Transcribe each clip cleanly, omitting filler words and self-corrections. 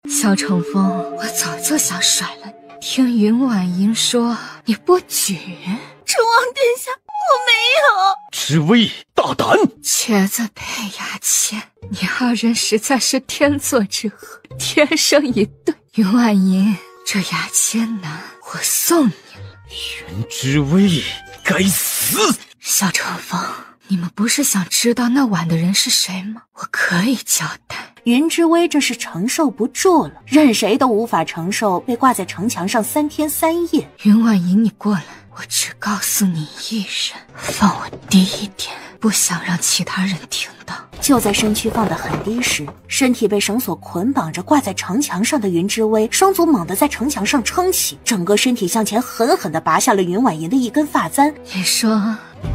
萧成风，我早就想甩了你。听云婉莹说你不举，成王殿下，我没有。知微大胆，瘸子配牙签，你二人实在是天作之合，天生一对。云婉莹，这牙签呢，我送你了。云知微，该死！萧成风，你们不是想知道那晚的人是谁吗？我可以交代。云之微这是承受不住了，任谁都无法承受被挂在城墙上3天3夜。云婉莹，你过来，我只告诉你一人，放我低一点，不想让其他人听到。就在身躯放得很低时，身体被绳索捆绑着挂在城墙上的云之微，双足猛地在城墙上撑起，整个身体向前狠狠地拔下了云婉莹的一根发簪。你说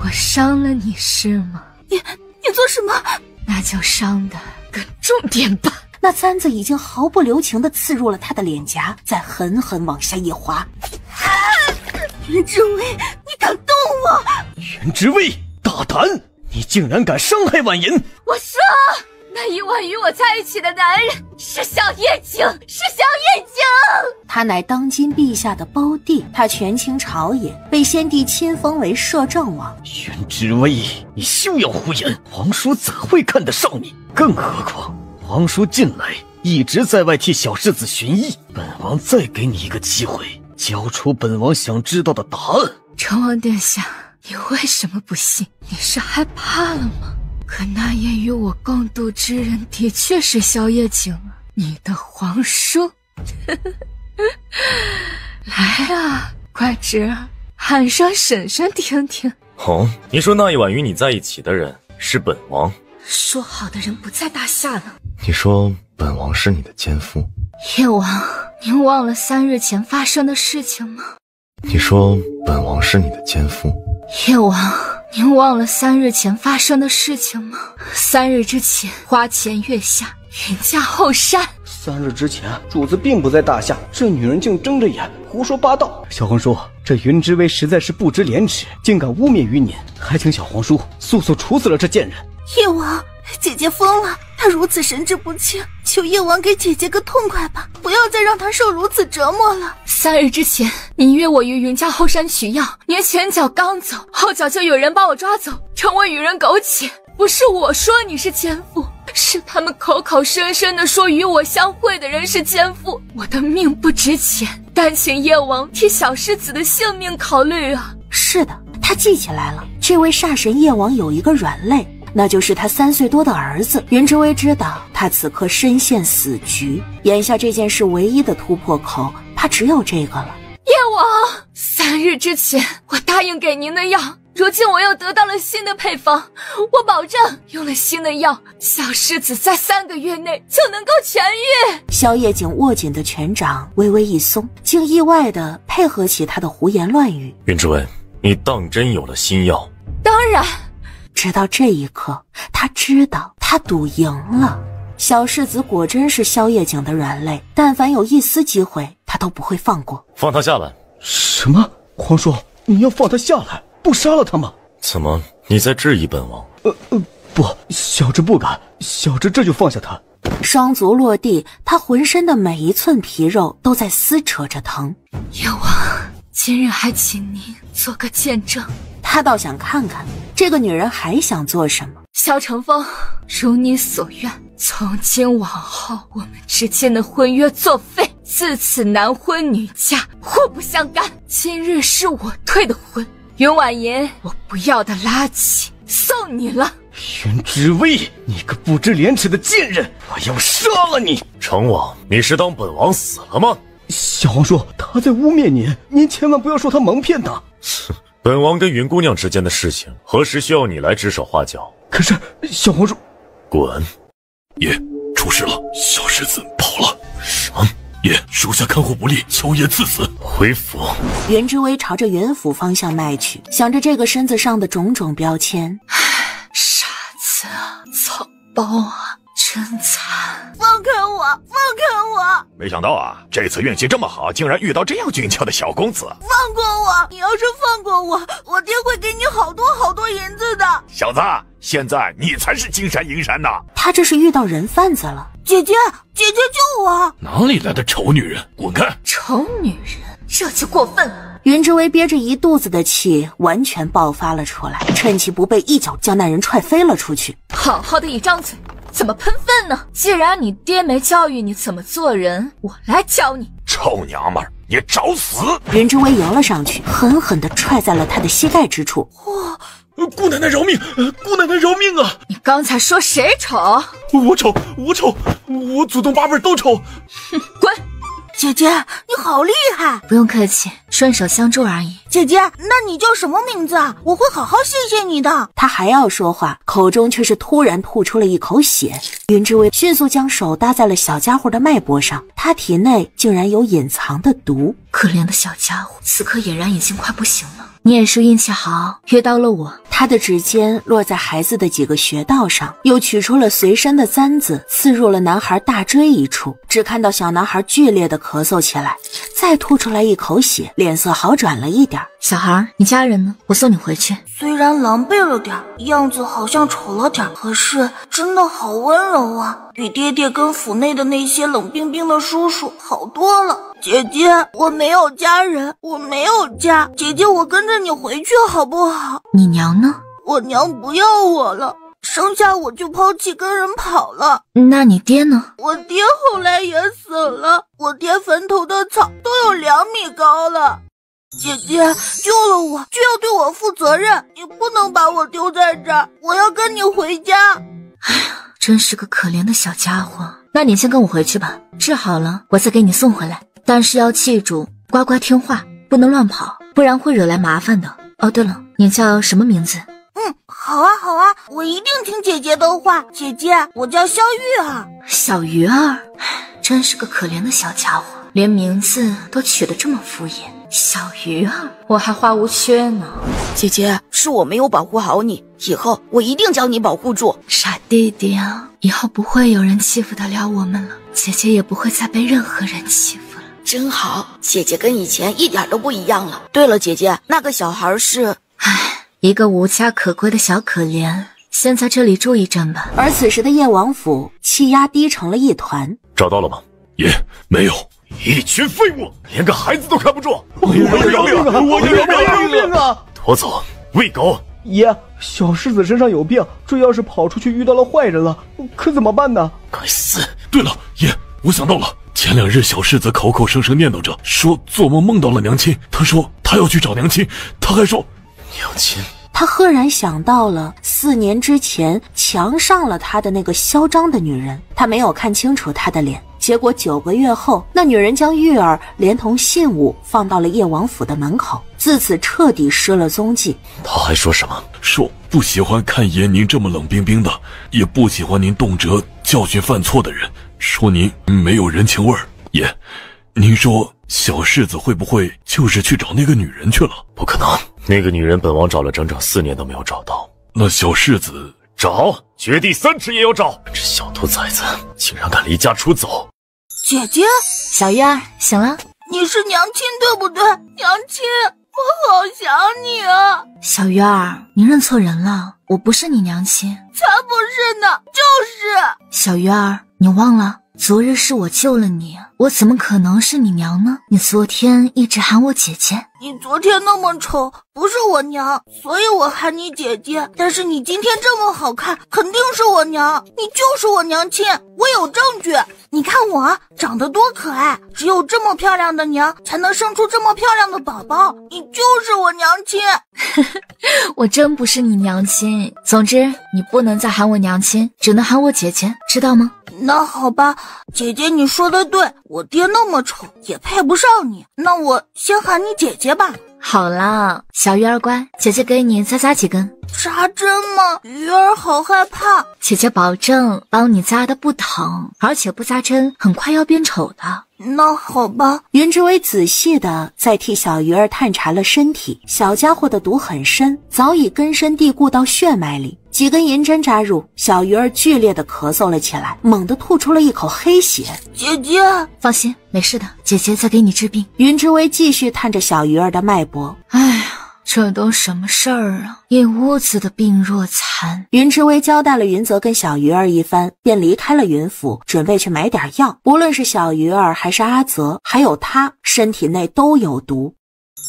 我伤了你是吗？你做什么？那就伤的更重点吧。那簪子已经毫不留情地刺入了他的脸颊，再狠狠往下一划。云之微，你敢动我！云之微，大胆！你竟然敢伤害婉莹！我说，那一晚与我在一起的男人是萧夜景，是萧夜景。他乃当今陛下的胞弟，他权倾朝野，被先帝亲封为摄政王。云之微，你休要胡言，皇叔怎会看得上你？更何况皇叔近来一直在外替小世子寻医，本王再给你一个机会，交出本王想知道的答案。成王殿下，你为什么不信？你是害怕了吗？可那夜与我共度之人的确是萧夜景啊，你的皇叔。来啊，快侄儿，喊声婶婶听听。哦，你说那一晚与你在一起的人是本王？说好的人不在大夏了。你说本王是你的奸夫？夜王，您忘了3日前发生的事情吗？你说本王是你的奸夫？夜王，您忘了3日前发生的事情吗？3日之前，花前月下，云驾后山。3日之前，主子并不在大夏，这女人竟睁着眼胡说八道。小皇叔，这云之微实在是不知廉耻，竟敢污蔑于您，还请小皇叔速速处死了这贱人。夜王，姐姐疯了，她如此神志不清，求夜王给姐姐个痛快吧，不要再让她受如此折磨了。3日之前，你约我于云家后山取药，您前脚刚走，后脚就有人把我抓走，称我与人苟且。不是我说你是奸妇，是他们口口声声地说与我相会的人是奸妇。我的命不值钱，但请夜王替小世子的性命考虑啊。是的，他记起来了，这位煞神夜王有一个软肋，那就是他3岁多的儿子。云之微知道他此刻身陷死局，眼下这件事唯一的突破口怕只有这个了。夜王，3日之前我答应给您的药，如今我又得到了新的配方，我保证用了新的药，小世子在3个月内就能够痊愈。萧夜景握紧的拳掌微微一松，竟意外地配合起他的胡言乱语。云之微，你当真有了新药？当然。直到这一刻，他知道他赌赢了。小世子果真是萧夜景的软肋，但凡有一丝机会，他都不会放过。放他下来。什么？皇叔，你要放他下来，不杀了他吗？怎么，你在质疑本王？不，小侄不敢，小侄这就放下他。双足落地，他浑身的每一寸皮肉都在撕扯着疼。夜王，今日还请您做个见证。他倒想看看这个女人还想做什么。萧成风，如你所愿，从今往后我们之间的婚约作废，自此男婚女嫁，互不相干。今日是我退的婚，云婉莹，我不要的垃圾送你了。云之微，你个不知廉耻的贱人，我要杀了你！成王，你是当本王死了吗？小皇叔，他在污蔑您，您千万不要受他蒙骗的。哼，本王跟云姑娘之间的事情，何时需要你来指手画脚？可是小皇叔，滚！爷，出事了，小世子跑了。什么？爷，属下看护不力，求爷赐死。回府。云之微朝着云府方向迈去，想着这个身子上的种种标签。傻子啊，草包啊，真惨！放开我，放开我！没想到啊，这次运气这么好，竟然遇到这样俊俏的小公子。放过我！你要是放过我，我爹会给你好多好多银子的。小子，现在你才是金山银山呐！他这是遇到人贩子了。姐姐，姐姐救我！哪哪里来的丑女人，滚开！丑女人，这就过分了。云之薇憋着一肚子的气，完全爆发了出来，趁其不备，一脚将那人踹飞了出去。好好的一张嘴，怎么喷粪呢？既然你爹没教育你怎么做人，我来教你。臭娘们儿，你找死！云之薇摇了上去，狠狠地踹在了他的膝盖之处。姑奶奶饶命！姑奶奶饶命啊！你刚才说谁丑？我丑，我祖宗八辈都丑。哼，滚！姐姐，你好厉害！不用客气，顺手相助而已。姐姐，那你叫什么名字啊？我会好好谢谢你的。他还要说话，口中却是突然吐出了一口血。云之薇迅速将手搭在了小家伙的脉搏上，他体内竟然有隐藏的毒。可怜的小家伙，此刻俨然已经快不行了。你也是运气好，遇到了我。他的指尖落在孩子的几个穴道上，又取出了随身的簪子，刺入了男孩大椎一处。只看到小男孩剧烈的咳嗽起来，再吐出来一口血，脸色好转了一点。小孩，你家人呢？我送你回去。虽然狼狈了点，样子好像丑了点，可是真的好温柔啊，比爹爹跟府内的那些冷冰冰的叔叔好多了。姐姐，我没有家人，我没有家。姐姐，我跟着你回去好不好？你娘呢？我娘不要我了，生下我就抛弃跟人跑了。那你爹呢？我爹后来也死了，我爹坟头的草都有2米高了。姐姐，救了我就要对我负责任，你不能把我丢在这儿，我要跟你回家。哎呀，真是个可怜的小家伙。那你先跟我回去吧，治好了我再给你送回来。但是要记住，乖乖听话，不能乱跑，不然会惹来麻烦的。哦，对了，你叫什么名字？好啊好啊，我一定听姐姐的话。姐姐，我叫肖玉儿。小鱼儿，真是个可怜的小家伙，连名字都取得这么敷衍。小鱼儿，我还话无缺呢。姐姐，是我没有保护好你，以后我一定将你保护住。傻弟弟啊，以后不会有人欺负得了我们了，姐姐也不会再被任何人欺负了。真好，姐姐跟以前一点都不一样了。对了，姐姐，那个小孩是……一个无家可归的小可怜，先在这里住一阵吧。而此时的叶王府气压低成了一团。找到了吗？爷，没有。一群废物，连个孩子都看不住！我要饶命啊！我要饶命啊！拖走，喂狗！爷，小世子身上有病，这要是跑出去遇到了坏人了，可怎么办呢？该死！对了，爷，我想到了，前2日小世子口口声声念叨着说做梦梦到了娘亲，他说他要去找娘亲，他还说娘亲。他赫然想到了4年之前强上了他的那个嚣张的女人，他没有看清楚她的脸，结果9个月后，那女人将玉儿连同信物放到了叶王府的门口，自此彻底失了踪迹。他还说什么？说不喜欢看爷您这么冷冰冰的，也不喜欢您动辄教训犯错的人，说您没有人情味儿。爷，您说小世子会不会就是去找那个女人去了？不可能，那个女人本王找了整整4年都没有找到。那小世子找，掘地3尺也要找。这小兔崽子竟然敢离家出走！姐姐，小玉儿，醒了。你是娘亲对不对？娘亲，我好想你啊！小鱼儿，你认错人了，我不是你娘亲。才不是呢，就是。小鱼儿，你忘了，昨日是我救了你，我怎么可能是你娘呢？你昨天一直喊我姐姐。你昨天那么丑，不是我娘，所以我喊你姐姐。但是你今天这么好看，肯定是我娘，你就是我娘亲，我有证据。你看我长得多可爱，只有这么漂亮的娘才能生出这么漂亮的宝宝，你就是我娘亲。我真不是你娘亲，总之你不能再喊我娘亲，只能喊我姐姐，知道吗？那好吧，姐姐你说的对，我爹那么丑也配不上你，那我先喊你姐姐吧。好啦，小鱼儿乖，姐姐给你再扎几根。扎针吗？鱼儿好害怕。姐姐保证帮你扎的不疼，而且不扎针很快要变丑的。那好吧。云之薇仔细的在替小鱼儿探查了身体，小家伙的毒很深，早已根深蒂固到血脉里。几根银针扎入，小鱼儿剧烈的咳嗽了起来，猛地吐出了一口黑血。姐姐，放心，没事的，姐姐在给你治病。云之薇继续探着小鱼儿的脉搏。哎呀，这都什么事儿啊？一屋子的病弱残。云之薇交代了云泽跟小鱼儿一番，便离开了云府，准备去买点药。无论是小鱼儿还是阿泽，还有他，身体内都有毒。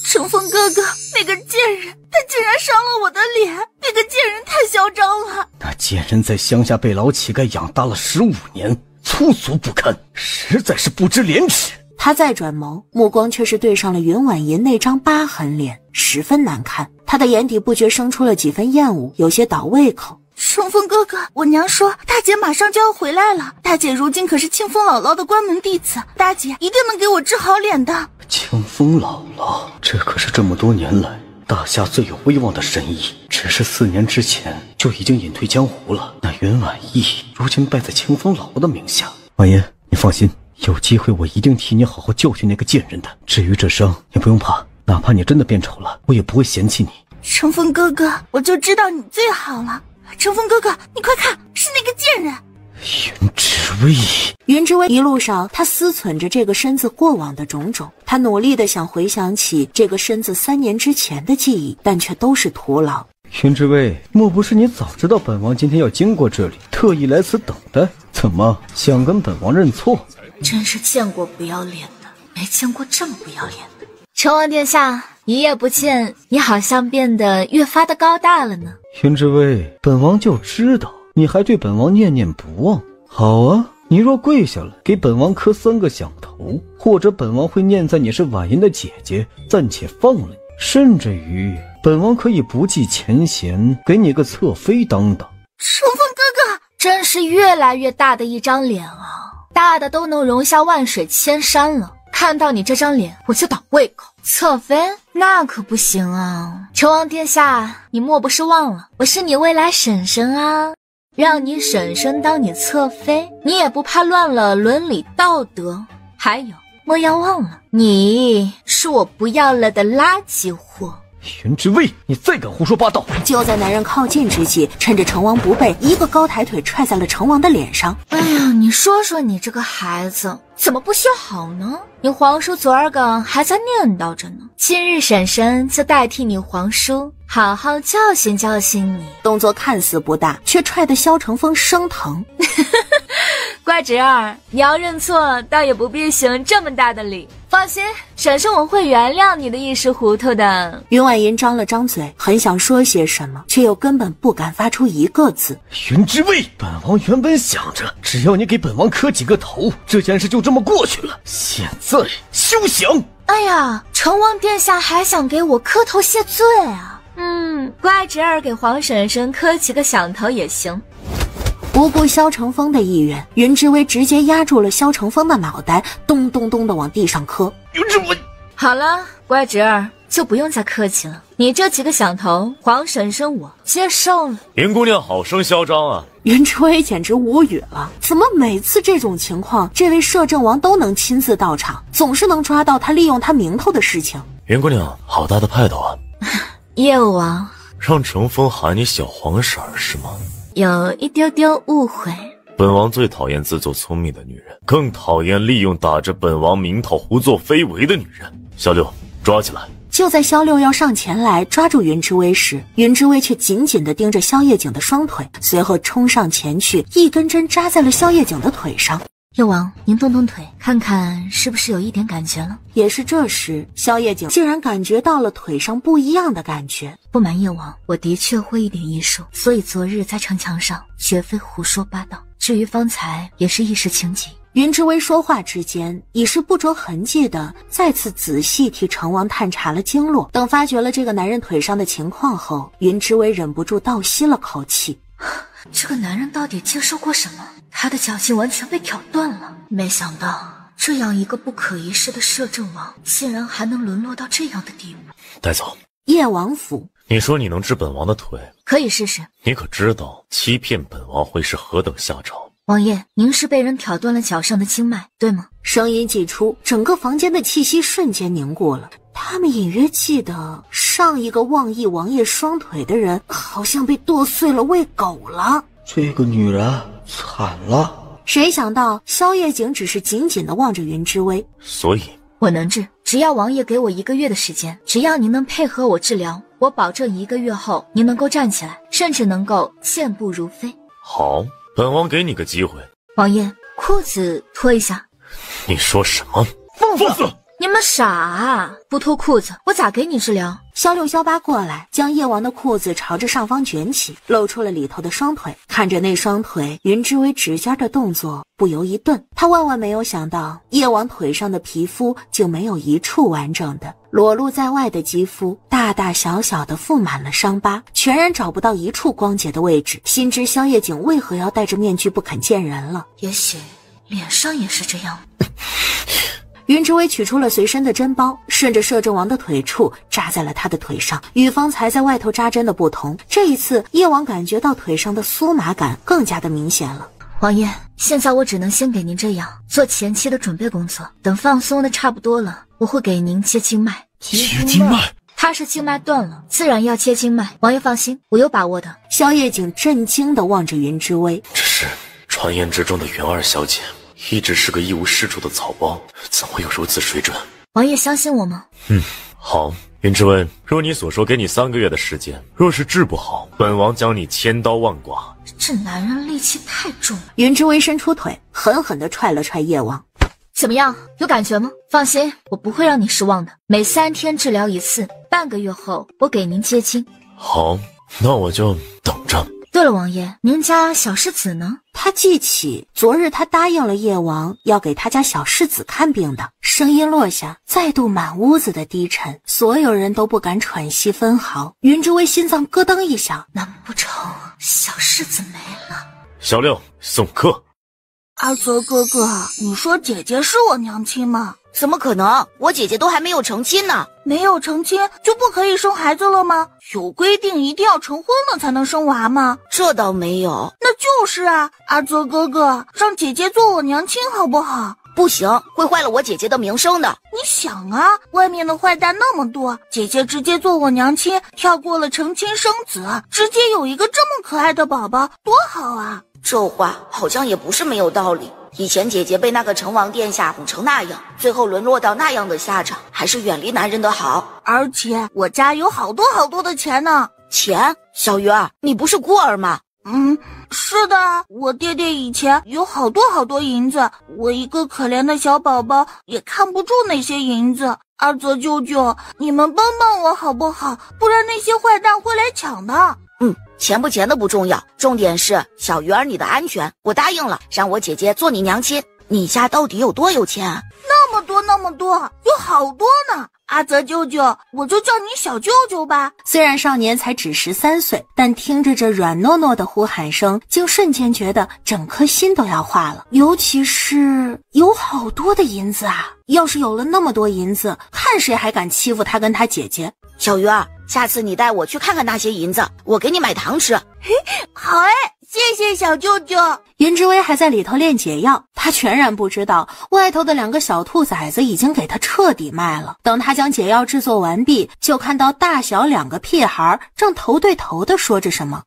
乘风哥哥，那个贱人，他竟然伤了我的脸！那个贱人太嚣张了。那贱人在乡下被老乞丐养大了15年，粗俗不堪，实在是不知廉耻。他再转眸，目光却是对上了云婉银那张疤痕脸，十分难看。他的眼底不觉生出了几分厌恶，有些倒胃口。乘风哥哥，我娘说大姐马上就要回来了。大姐如今可是清风姥姥的关门弟子，大姐一定能给我治好脸的。清风姥姥，这可是这么多年来大夏最有威望的神医，只是4年之前就已经隐退江湖了。那云婉意如今败在清风姥姥的名下。婉言，你放心，有机会我一定替你好好教训那个贱人的。至于这伤，你不用怕，哪怕你真的变丑了，我也不会嫌弃你。乘风哥哥，我就知道你最好了。乘风哥哥，你快看，是那个贱人。云之薇。云之薇一路上，他思忖着这个身子过往的种种，他努力的想回想起这个身子3年之前的记忆，但却都是徒劳。云之薇，莫不是你早知道本王今天要经过这里，特意来此等待？怎么想跟本王认错？真是见过不要脸的，没见过这么不要脸的。成王殿下，一夜不见，你好像变得越发的高大了呢。云之薇，本王就知道你还对本王念念不忘。好啊，你若跪下来给本王磕3个响头，或者本王会念在你是婉言的姐姐，暂且放了你，甚至于本王可以不计前嫌，给你个侧妃当当。乘风哥哥，真是越来越大的一张脸啊，大的都能容下万水千山了。看到你这张脸我就倒胃口。侧妃那可不行啊。成王殿下，你莫不是忘了我是你未来婶婶啊，让你婶婶当你侧妃，你也不怕乱了伦理道德。还有莫要忘了，你是我不要了的垃圾货。云之薇，你再敢胡说八道！就在男人靠近之际，趁着成王不备，一个高抬腿踹在了成王的脸上。哎呀，你说说你这个孩子怎么不修好呢？你皇叔昨儿个还在念叨着呢，今日婶婶就代替你皇叔好好教训教训你。动作看似不大，却踹得萧成风生疼。乖侄儿，你要认错倒也不必行这么大的礼，放心，婶婶我会原谅你的一时糊涂的。云婉银张了张嘴，很想说些什么，却又根本不敢发出一个字。云之薇，本王原本想着只要你给本王磕几个头，这件事就这么过去了，现在休想！哎呀，成王殿下还想给我磕头谢罪啊？乖侄儿给皇婶婶磕几个响头也行。不顾萧成风的意愿，云之薇直接压住了萧成风的脑袋，咚咚咚的往地上磕。云之薇，好了，乖侄儿就不用再客气了，你这几个响头，皇婶婶我接受了。云姑娘好生嚣张啊！云之薇简直无语了，怎么每次这种情况，这位摄政王都能亲自到场，总是能抓到他利用他名头的事情。云姑娘好大的派头啊！业务王，让乘风喊你小黄婶儿是吗？有一丢丢误会。本王最讨厌自作聪明的女人，更讨厌利用打着本王名头胡作非为的女人。小六，抓起来！就在萧六要上前来抓住云之薇时，云之薇却紧紧地盯着萧夜景的双腿，随后冲上前去，一根针扎在了萧夜景的腿上。叶王，您动动腿，看看是不是有一点感觉了。也是这时，萧夜景竟然感觉到了腿上不一样的感觉。不瞒叶王，我的确会一点医术，所以昨日在城墙上绝非胡说八道。至于方才，也是一时情急。云之薇说话之间，已是不着痕迹的再次仔细替成王探查了经络。等发觉了这个男人腿上的情况后，云之薇忍不住倒吸了口气。这个男人到底接受过什么？他的脚劲完全被挑断了。没想到这样一个不可一世的摄政王，竟然还能沦落到这样的地步。带走。夜王府，你说你能治本王的腿，可以试试。你可知道欺骗本王会是何等下场？王爷，您是被人挑断了脚上的经脉，对吗？声音寄出，整个房间的气息瞬间凝固了。他们隐约记得上一个妄议王爷双腿的人，好像被剁碎了喂狗了。这个女人惨了。谁想到萧夜景只是紧紧地望着云之薇，所以我能治，只要王爷给我1个月的时间，只要您能配合我治疗，我保证1个月后您能够站起来，甚至能够健步如飞。好，本王给你个机会。王爷，裤子脱一下。你说什么？放肆！你们傻啊！不脱裤子，我咋给你治疗？萧六萧八过来，将叶王的裤子朝着上方卷起，露出了里头的双腿。看着那双腿，云之薇指尖的动作不由一顿。他万万没有想到，叶王腿上的皮肤就没有一处完整的，裸露在外的肌肤大大小小的覆满了伤疤，全然找不到一处光洁的位置。心知萧夜景为何要戴着面具不肯见人了。也许脸上也是这样。云之薇取出了随身的针包，顺着摄政王的腿处扎在了他的腿上。与方才在外头扎针的不同，这一次叶王感觉到腿上的酥麻感更加的明显了。王爷，现在我只能先给您这样做前期的准备工作，等放松的差不多了，我会给您接经脉。接经脉？他是经脉断了，自然要接经脉。王爷放心，我有把握的。萧夜景震惊地望着云之薇，这是传言之中的袁二小姐，一直是个一无是处的草包，怎会有如此水准？王爷相信我吗？好。云之薇，若你所说给你3个月的时间，若是治不好，本王将你千刀万剐。这男人戾气太重。云之薇伸出腿，狠狠地踹了踹叶王。怎么样，有感觉吗？放心，我不会让你失望的。每3天治疗1次，半个月后我给您接经。好，那我就等着。对了，王爷，您家小世子呢？他记起昨日他答应了叶王要给他家小世子看病的，声音落下，再度满屋子的低沉，所有人都不敢喘息分毫。云之薇心脏咯噔一响，难不成小世子没了？小六，送客。阿泽哥哥，你说姐姐是我娘亲吗？怎么可能？我姐姐都还没有成亲呢。没有成亲就不可以生孩子了吗？有规定一定要成婚了才能生娃吗？这倒没有。那就是啊，阿泽哥哥，让姐姐做我娘亲好不好？不行，会坏了我姐姐的名声的。你想啊，外面的坏蛋那么多，姐姐直接做我娘亲，跳过了成亲生子，直接有一个这么可爱的宝宝，多好啊！这话好像也不是没有道理。以前姐姐被那个成王殿下哄成那样，最后沦落到那样的下场，还是远离男人的好。而且我家有好多好多的钱呢。钱？小鱼儿，你不是孤儿吗？是的，我爹爹以前有好多好多银子，我一个可怜的小宝宝也看不住那些银子。阿泽舅舅，你们帮帮我好不好？不然那些坏蛋会来抢的。钱不钱的不重要，重点是小鱼儿你的安全。我答应了，让我姐姐做你娘亲。你家到底有多有钱啊？那么多，有好多呢。阿泽舅舅，我就叫你小舅舅吧。虽然少年才只13岁，但听着这软糯糯的呼喊声，竟瞬间觉得整颗心都要化了。尤其是有好多的银子啊！要是有了那么多银子，看谁还敢欺负他跟他姐姐。小鱼儿，下次你带我去看看那些银子，我给你买糖吃。好哎，谢谢小舅舅。云之薇还在里头炼解药，他全然不知道外头的2个小兔崽子已经给他彻底卖了。等他将解药制作完毕，就看到大小2个屁孩正头对头的说着什么。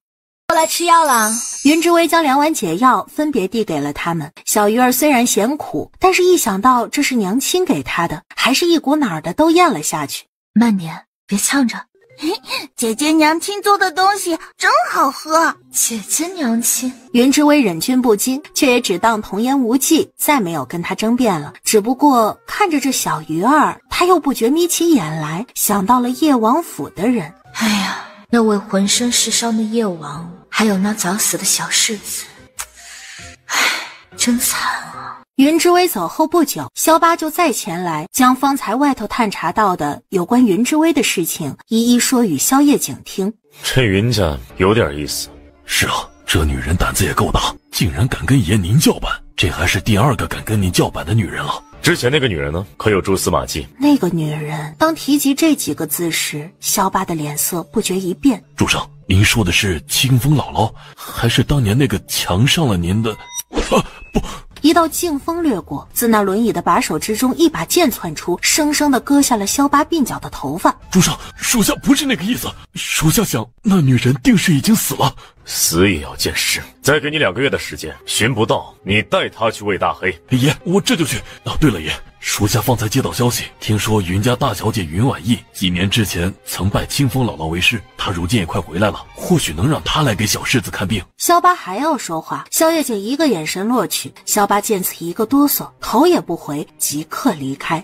过来吃药了。云之薇将2碗解药分别递给了他们。小鱼儿虽然嫌苦，但是一想到这是娘亲给他的，还是一股脑儿的都咽了下去。慢点，别呛着。姐姐娘亲做的东西真好喝。姐姐娘亲，云之薇忍俊不禁，却也只当童言无忌，再没有跟他争辩了。只不过看着这小鱼儿，他又不觉眯起眼来，想到了叶王府的人。哎呀，那位浑身是伤的叶王，还有那早死的小世子，唉，真惨啊。云之薇走后不久，萧八就再前来，将方才外头探查到的有关云之薇的事情一一说与萧夜景听。这云家有点意思。是啊，这女人胆子也够大，竟然敢跟爷您叫板，这还是第2个敢跟您叫板的女人了。之前那个女人呢？可有蛛丝马迹？那个女人，当提及这几个字时，萧八的脸色不觉一变。主上，您说的是清风姥姥，还是当年那个强上了您的？不。一道劲风掠过，自那轮椅的把手之中，一把剑窜出，生生地割下了萧八鬓角的头发。主上，属下不是那个意思，属下想那女人定是已经死了。死也要见尸。再给你2个月的时间，寻不到，你带她去喂大黑。爷，我这就去。对了，爷，属下方才接到消息，听说云家大小姐云婉意几年之前曾拜清风姥姥为师，她如今也快回来了，或许能让她来给小世子看病。萧八还要说话，萧叶锦一个眼神落去，萧八见此一个哆嗦，头也不回，即刻离开。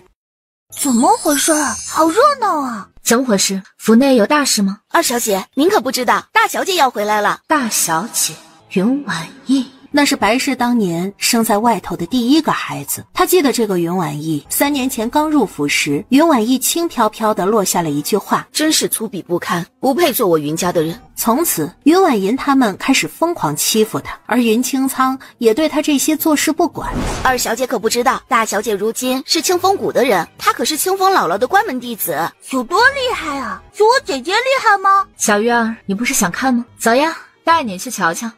怎么回事？好热闹啊！怎么回事？府内有大事吗？二小姐，您可不知道，大小姐要回来了。大小姐云婉意，那是白氏当年生在外头的第一个孩子。他记得这个云婉意3年前刚入府时，云婉意轻飘飘地落下了一句话：真是粗鄙不堪，不配做我云家的人。从此云婉银他们开始疯狂欺负他，而云清仓也对他这些坐视不管。二小姐可不知道，大小姐如今是清风谷的人，她可是清风姥姥的关门弟子。有多厉害啊？有我姐姐厉害吗？小鱼儿，你不是想看吗？走呀，带你去瞧瞧。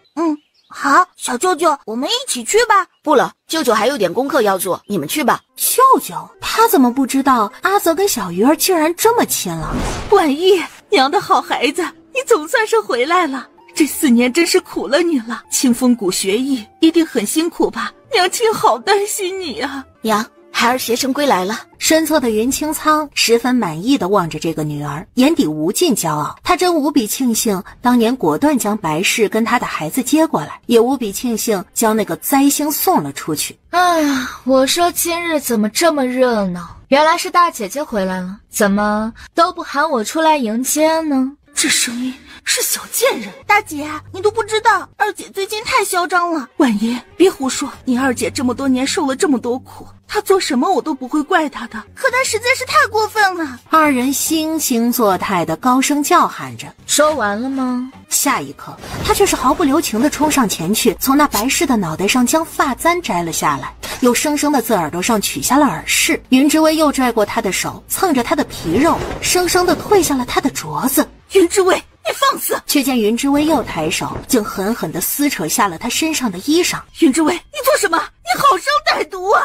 好，小舅舅，我们一起去吧。不了，舅舅还有点功课要做，你们去吧。舅舅，他怎么不知道阿泽跟小鱼儿竟然这么亲了？婉意，娘的好孩子，你总算是回来了。这4年真是苦了你了，清风谷学艺一定很辛苦吧？娘亲好担心你啊。娘，孩儿携程归来了。身侧的云清仓十分满意地望着这个女儿，眼底无尽骄傲。他真无比庆幸当年果断将白氏跟他的孩子接过来，也无比庆幸将那个灾星送了出去。哎呀，我说今日怎么这么热闹？原来是大姐姐回来了，怎么都不喊我出来迎接呢？这声音是小贱人。大姐，你都不知道，二姐最近太嚣张了。婉意，别胡说，你二姐这么多年受了这么多苦，她做什么我都不会怪她的。可她实在是太过分了。二人惺惺作态地高声叫喊着。说完了吗？下一刻，他却是毫不留情地冲上前去，从那白氏的脑袋上将发簪摘了下来，又生生地自耳朵上取下了耳饰。云之薇又拽过他的手，蹭着他的皮肉，生生地退下了他的镯子。云之薇，你放肆！却见云之薇又抬手，竟狠狠地撕扯下了他身上的衣裳。云之薇，你做什么？你好生歹毒啊！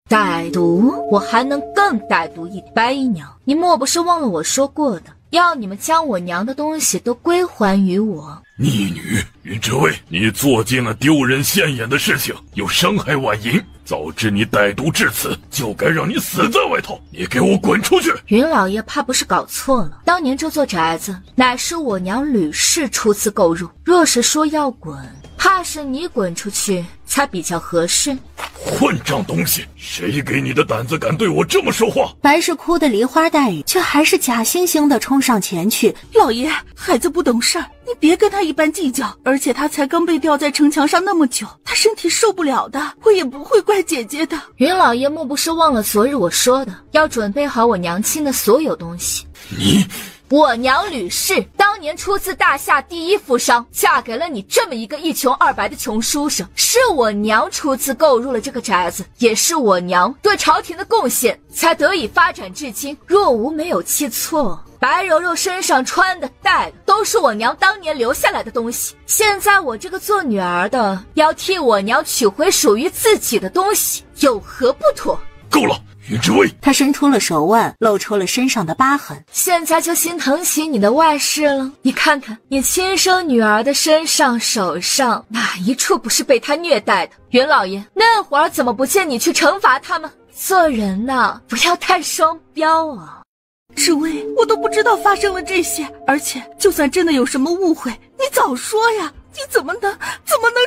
歹毒？我还能更歹毒一点。白姨娘，你莫不是忘了我说过的，要你们将我娘的东西都归还于我？逆女，云之薇，你做尽了丢人现眼的事情，又伤害婉银，早知你歹毒至此，就该让你死在外头。你给我滚出去！云老爷怕不是搞错了，当年这座宅子乃是我娘吕氏初次购入，若是说要滚，怕是你滚出去才比较合适。混账东西，谁给你的胆子敢对我这么说话？白氏哭得梨花带雨，却还是假惺惺地冲上前去。老爷，孩子不懂事儿，你别跟他一般计较，而且他才刚被吊在城墙上那么久，他身体受不了的，我也不会怪姐姐的。云老爷莫不是忘了昨日我说的，要准备好我娘亲的所有东西。我娘吕氏当年出自大夏第一富商，嫁给了你这么一个一穷二白的穷书生，是我娘初次购入了这个宅子，也是我娘对朝廷的贡献，才得以发展至今。若无没有记错，白柔柔身上穿的戴的都是我娘当年留下来的东西，现在我这个做女儿的要替我娘取回属于自己的东西，有何不妥？够了，云之薇！他伸出了手腕，露出了身上的疤痕。现在就心疼起你的外室了。你看看你亲生女儿的身上、手上，哪一处不是被她虐待的？云老爷，那会儿怎么不见你去惩罚他们？做人呐，不要太双标啊！之薇，我都不知道发生了这些，而且就算真的有什么误会，你早说呀！你怎么能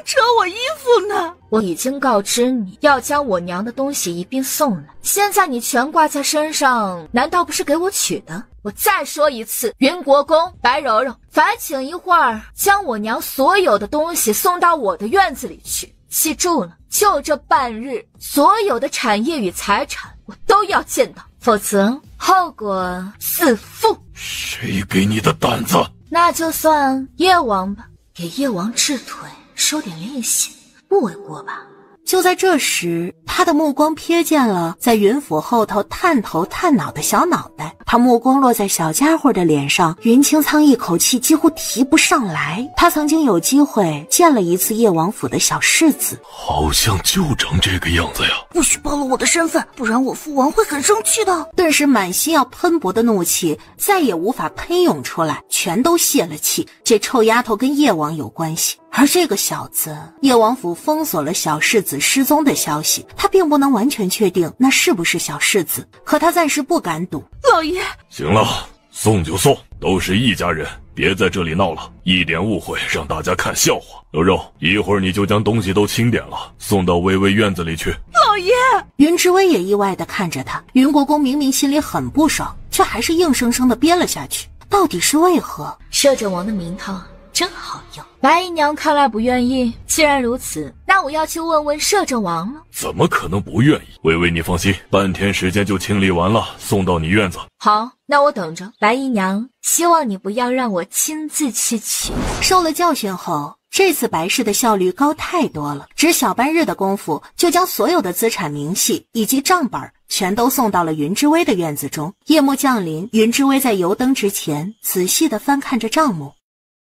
扯我衣服呢？我已经告知你要将我娘的东西一并送来，现在你全挂在身上，难道不是给我取的？我再说一次，云国公、白柔柔，烦请一会儿将我娘所有的东西送到我的院子里去。记住了，就这半日，所有的产业与财产我都要见到，否则后果自负。谁给你的胆子？那就算叶王吧，给叶王治腿，收点利息，不为过吧？就在这时，他的目光瞥见了在云府后头探头探脑的小脑袋，他目光落在小家伙的脸上，云清仓一口气几乎提不上来。他曾经有机会见了一次叶王府的小世子，好像就长这个样子呀。不许暴露我的身份，不然我父王会很生气的。顿时满心要喷薄的怒气再也无法喷涌出来，全都泄了气。这臭丫头跟叶王有关系，而这个小子，叶王府封锁了小世子失踪的消息，他并不能完全确定那是不是小世子，可他暂时不敢赌。老爷，行了，送就送，都是一家人，别在这里闹了，一点误会让大家看笑话。肉肉，一会儿你就将东西都清点了，送到微微院子里去。老爷，云之薇也意外地看着他，云国公明明心里很不爽，却还是硬生生地憋了下去，到底是为何？摄政王的名头真好用。白姨娘看来不愿意，既然如此，那我要去问问摄政王了。怎么可能不愿意？微微你放心，半天时间就清理完了，送到你院子。好，那我等着。白姨娘，希望你不要让我亲自去取。受了教训后，这次白氏的效率高太多了，只小半日的功夫就将所有的资产明细以及账本全都送到了云之薇的院子中。夜幕降临，云之薇在油灯之前仔细地翻看着账目。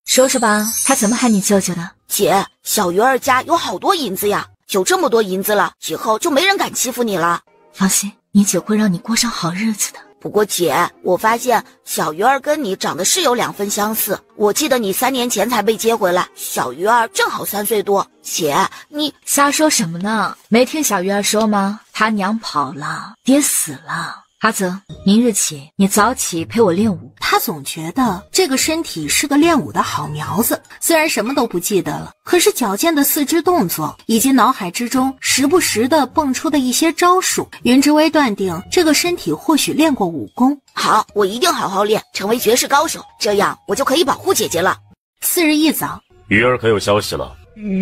说说吧，他怎么喊你舅舅的？姐，小鱼儿家有好多银子呀，有这么多银子了，以后就没人敢欺负你了。放心，你姐会让你过上好日子的。不过姐，我发现小鱼儿跟你长得是有2分相似，我记得你3年前才被接回来，小鱼儿正好3岁多。姐，你瞎说什么呢？没听小鱼儿说吗？他娘跑了，爹死了。阿泽，明日起你早起陪我练武。他总觉得这个身体是个练武的好苗子，虽然什么都不记得了，可是矫健的四肢动作以及脑海之中时不时的蹦出的一些招数，云之薇断定这个身体或许练过武功。好，我一定好好练，成为绝世高手，这样我就可以保护姐姐了。次日一早，鱼儿可有消息了？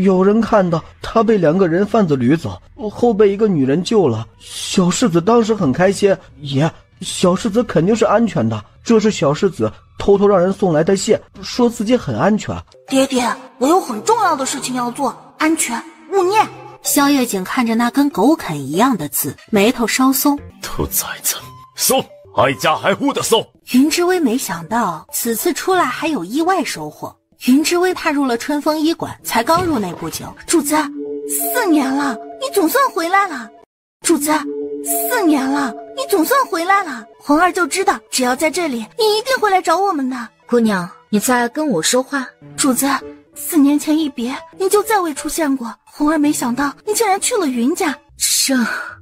有人看到他被2个人贩子掳走，后被一个女人救了。小世子当时很开心，爷，小世子肯定是安全的，这是小世子偷偷让人送来的信，说自己很安全。爹爹，我有很重要的事情要做，安全勿念。萧月景看着那跟狗啃一样的字，眉头稍松。兔崽子，送，挨家挨户的送。云之薇没想到此次出来还有意外收获。云之薇踏入了春风医馆，才刚入内不久。主子，4年了，你总算回来了。主子，4年了，你总算回来了。红儿就知道，只要在这里，你一定会来找我们的。姑娘，你在跟我说话？主子，4年前一别，你就再未出现过。红儿没想到你竟然去了云家。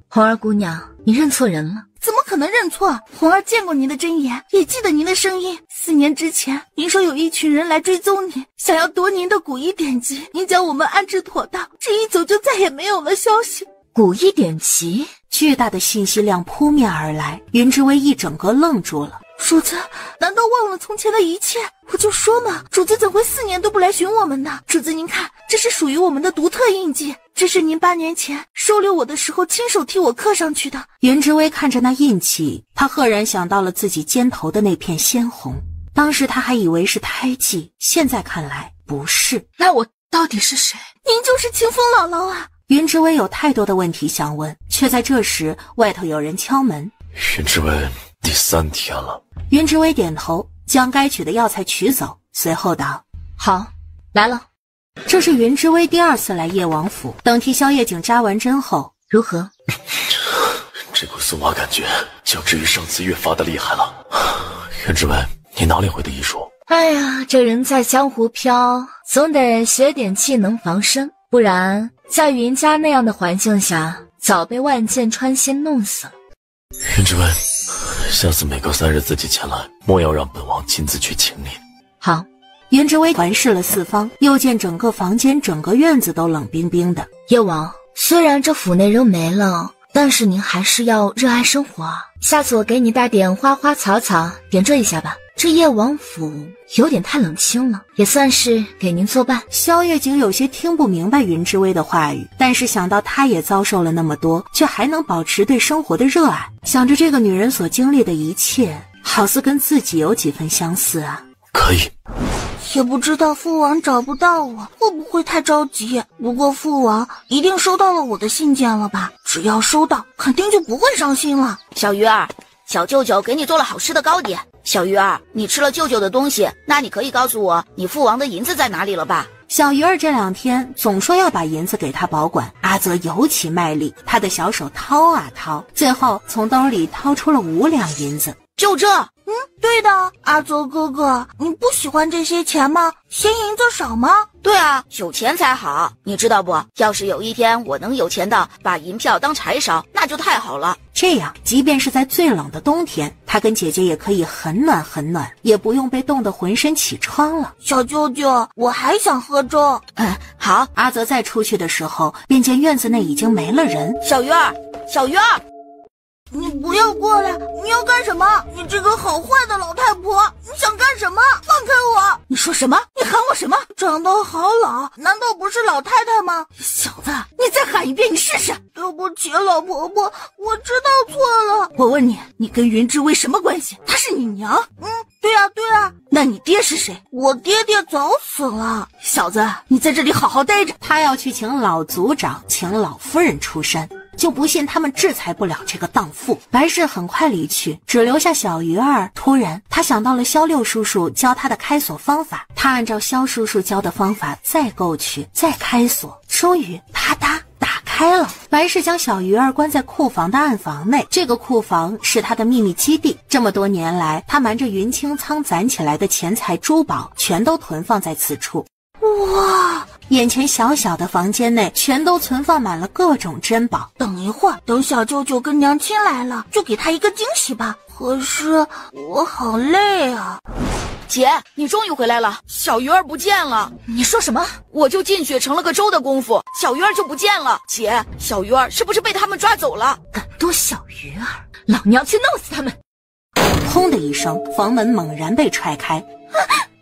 红儿姑娘，你认错人了。怎么可能认错？红儿见过您的真颜，也记得您的声音。4年之前，您说有一群人来追踪您，想要夺您的古衣典籍，您将我们安置妥当，这一走就再也没有了消息。古衣典籍，巨大的信息量扑面而来，云之薇一整个愣住了。主子，难道忘了从前的一切？我就说嘛，主子怎会4年都不来寻我们呢？主子您看，这是属于我们的独特印记，这是您8年前收留我的时候亲手替我刻上去的。云之薇看着那印记，她赫然想到了自己肩头的那片鲜红，当时她还以为是胎记，现在看来不是。那我到底是谁？您就是清风姥姥啊！云之薇有太多的问题想问，却在这时外头有人敲门。云之薇，第3天了。云之薇点头，将该取的药材取走，随后道：好，来了。这是云之薇第2次来叶王府，等替萧夜景扎完针后，如何？这股松麻感觉较之于上次越发的厉害了。云之薇，你哪里会的医术？哎呀，这人在江湖飘，总得学点技能防身，不然在云家那样的环境下，早被万箭穿心弄死了。云之薇，下次每隔3日自己前来，莫要让本王亲自去请你。好。云之薇环视了四方，又见整个房间整个院子都冷冰冰的。叶王，虽然这府内人没了，但是您还是要热爱生活啊。下次我给你带点花花草草点缀一下吧。这叶王府有点太冷清了，也算是给您作伴。萧月景有些听不明白云之薇的话语，但是想到她也遭受了那么多，却还能保持对生活的热爱，想着这个女人所经历的一切，好似跟自己有几分相似啊。可以。也不知道父王找不到我会不会太着急，不过父王一定收到了我的信件了吧？只要收到，肯定就不会伤心了。小鱼儿，小舅舅给你做了好吃的糕点。小鱼儿，你吃了舅舅的东西，那你可以告诉我你父王的银子在哪里了吧？小鱼儿这2天总说要把银子给他保管，阿泽尤其卖力，他的小手掏啊掏，最后从兜里掏出了5两银子。就这。对的，阿泽哥哥，你不喜欢这些钱吗？嫌银子少吗？对啊，有钱才好，你知道不？要是有一天我能有钱到把银票当柴烧，那就太好了。这样，即便是在最冷的冬天，他跟姐姐也可以很暖很暖，也不用被冻得浑身起疮了。小舅舅，我还想喝粥。好。阿泽再出去的时候，便见院子内已经没了人。小鱼儿，小鱼儿，你不要过来！你要干什么？你这个好坏的老太婆！你想干什么？放开我！你说什么？你喊我什么？长得好老，难道不是老太太吗？小子，你再喊一遍，你试试！对不起，老婆婆，我知道错了。我问你，你跟云之薇什么关系？她是你娘？对啊。那你爹是谁？我爹爹早死了。小子，你在这里好好待着。他要去请老族长，请老夫人出山。就不信他们制裁不了这个荡妇。白氏很快离去，只留下小鱼儿。突然他想到了萧六叔叔教他的开锁方法，他按照萧叔叔教的方法再购取，再开锁，终于啪嗒打开了。白氏将小鱼儿关在库房的暗房内，这个库房是他的秘密基地。这么多年来，他瞒着云清仓攒起来的钱财珠宝全都囤放在此处。哇！眼前小小的房间内全都存放满了各种珍宝。等一会儿，等小舅舅跟娘亲来了，就给他一个惊喜吧。可是我好累啊。姐，你终于回来了，小鱼儿不见了。你说什么？我就进去盛了个粥的功夫，小鱼儿就不见了。姐，小鱼儿是不是被他们抓走了？敢夺小鱼儿，老娘去弄死他们！轰的一声，房门猛然被踹开。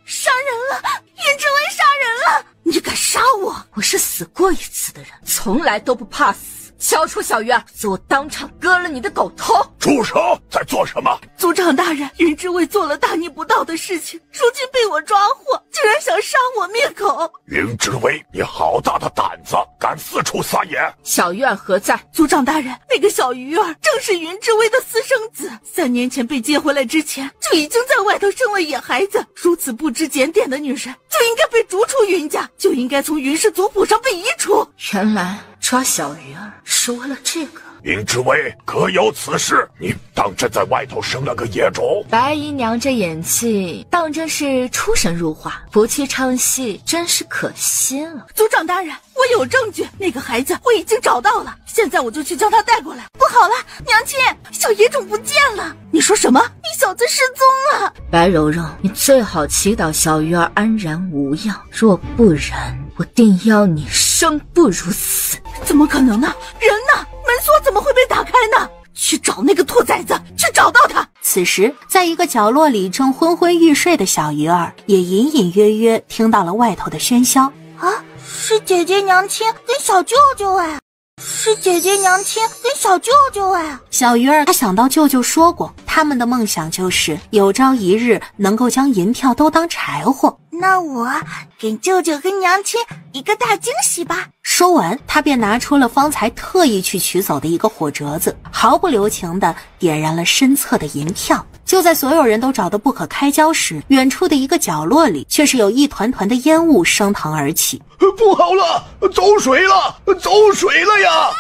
杀人了！云之薇杀人了！你敢杀我？我是死过一次的人，从来都不怕死。交出小鱼儿，否则我当场割了你的狗头！住手！在做什么？族长大人，云之薇做了大逆不道的事情，如今被我抓获，竟然想杀我灭口！云之薇，你好大的胆子，敢四处撒野！小鱼儿何在？族长大人，那个小鱼儿正是云之薇的私生子，3年前被接回来之前，就已经在外头生了野孩子。如此不知检点的女人，就应该被逐出云家，就应该从云氏族谱上被移除。原来抓小鱼儿是为了这个。云之薇，可有此事？你当真在外头生了个野种？白姨娘这演技当真是出神入化，不去唱戏真是可惜了。族长大人，我有证据，那个孩子我已经找到了，现在我就去将他带过来。不好了，娘亲，小野种不见了！你说什么？你小子失踪了！白柔柔，你最好祈祷小鱼儿安然无恙，若不然，我定要你生不如死。怎么可能呢？人呢？门锁怎么会被打开呢？去找那个兔崽子，去找到他！此时，在一个角落里正昏昏欲睡的小鱼儿，也隐隐约约听到了外头的喧嚣。啊，是姐姐娘亲跟小舅舅哎！是姐姐娘亲跟小舅舅哎！小鱼儿他想到舅舅说过，他们的梦想就是有朝一日能够将银票都当柴火。那我给舅舅跟娘亲一个大惊喜吧。说完，他便拿出了方才特意去取走的一个火折子，毫不留情地点燃了身侧的银票。就在所有人都找得不可开交时，远处的一个角落里却是有一团团的烟雾升腾而起。不好了，走水了，走水了呀！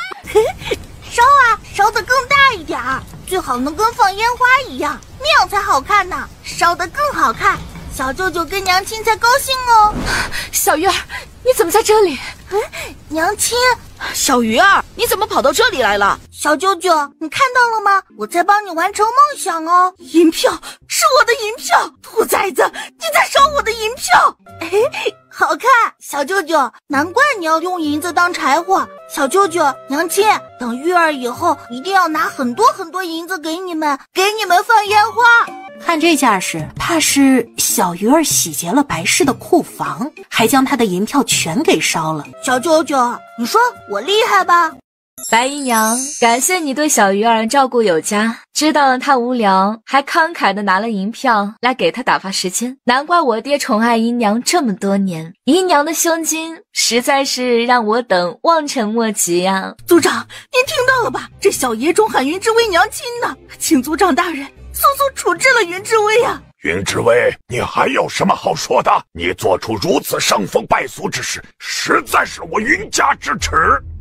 烧啊，烧得更大一点儿，最好能跟放烟花一样，那样才好看呢，烧得更好看，小舅舅跟娘亲才高兴哦。小鱼儿，你怎么在这里？娘亲，小鱼儿，你怎么跑到这里来了？小舅舅，你看到了吗？我在帮你完成梦想哦。银票是我的银票，兔崽子，你在烧我的银票！好看，小舅舅，难怪你要用银子当柴火。小舅舅，娘亲，等玉儿以后一定要拿很多很多银子给你们放烟花。看这架势，怕是小鱼儿洗劫了白氏的库房，还将他的银票全给烧了。小舅舅，你说我厉害吧？白姨娘，感谢你对小鱼儿照顾有加，知道了他无聊，还慷慨的拿了银票来给他打发时间，难怪我爹宠爱姨娘这么多年，姨娘的胸襟实在是让我等望尘莫及啊！族长，您听到了吧？这小野种喊云之薇娘亲呢，请族长大人速速处置了云之薇啊！云之薇，你还有什么好说的？你做出如此伤风败俗之事，实在是我云家之耻。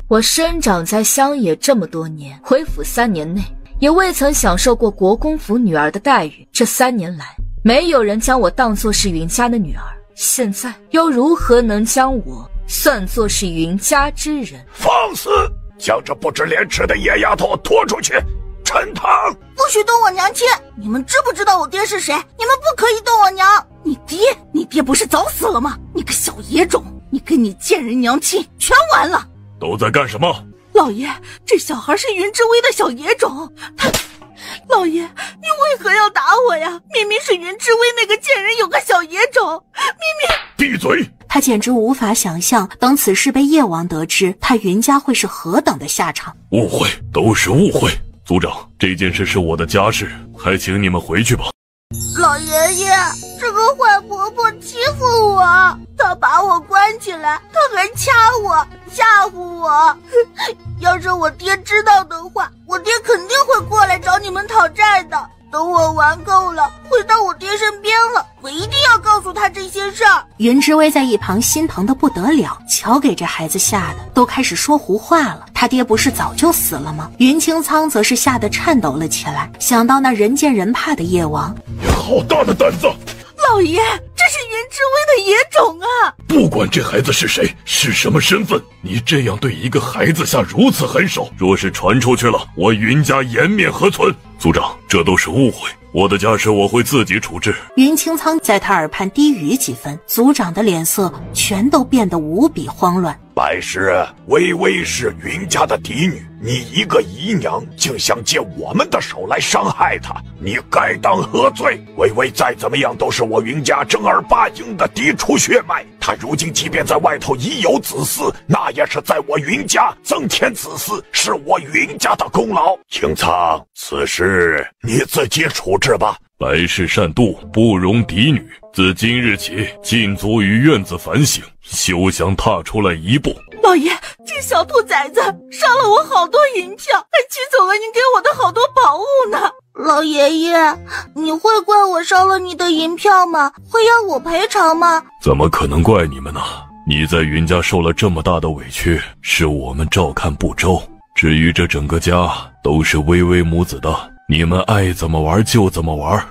我生长在乡野这么多年，回府3年内也未曾享受过国公府女儿的待遇。这3年来，没有人将我当作是云家的女儿，现在又如何能将我算作是云家之人？放肆！将这不知廉耻的野丫头拖出去！陈塘，不许动我娘亲！你们知不知道我爹是谁？你们不可以动我娘！你爹不是早死了吗？你个小野种，你跟你贱人娘亲全完了！都在干什么？老爷，这小孩是云之薇的小野种，他……老爷，你为何要打我呀？明明是云之薇那个贱人有个小野种，明明……闭嘴！他简直无法想象，等此事被叶王得知，他云家会是何等的下场。误会，都是误会。族长，这件事是我的家事，还请你们回去吧。老爷爷，这个坏婆婆欺负我，她把我关起来，她还掐我，吓唬我。要是我爹知道的话，我爹肯定会过来找你们讨债的。等我玩够了，回到我爹身边了，我一定要告诉他这些事儿。云之薇在一旁心疼的不得了，瞧给这孩子吓得都开始说胡话了。他爹不是早就死了吗？云清仓则是吓得颤抖了起来，想到那人见人怕的叶王，你好大的胆子！老爷，这是云之薇的野种啊！不管这孩子是谁，是什么身份，你这样对一个孩子下如此狠手，若是传出去了，我云家颜面何存？族长，这都是误会，我的家事我会自己处置。云清仓在他耳畔低语几分，族长的脸色全都变得无比慌乱。白氏，薇薇是云家的嫡女，你一个姨娘竟想借我们的手来伤害她，你该当何罪？薇薇再怎么样都是我云家正儿八经的嫡出血脉，她如今即便在外头已有子嗣，那也是在我云家增添子嗣，是我云家的功劳。清仓，此事你自己处置吧。白氏善妒，不容嫡女，自今日起禁足于院子反省，休想踏出来一步。老爷，这小兔崽子烧了我好多银票，还取走了您给我的好多宝物呢。老爷爷，你会怪我烧了你的银票吗？会要我赔偿吗？怎么可能怪你们呢？你在云家受了这么大的委屈，是我们照看不周。至于这整个家都是薇薇母子的，你们爱怎么玩就怎么玩。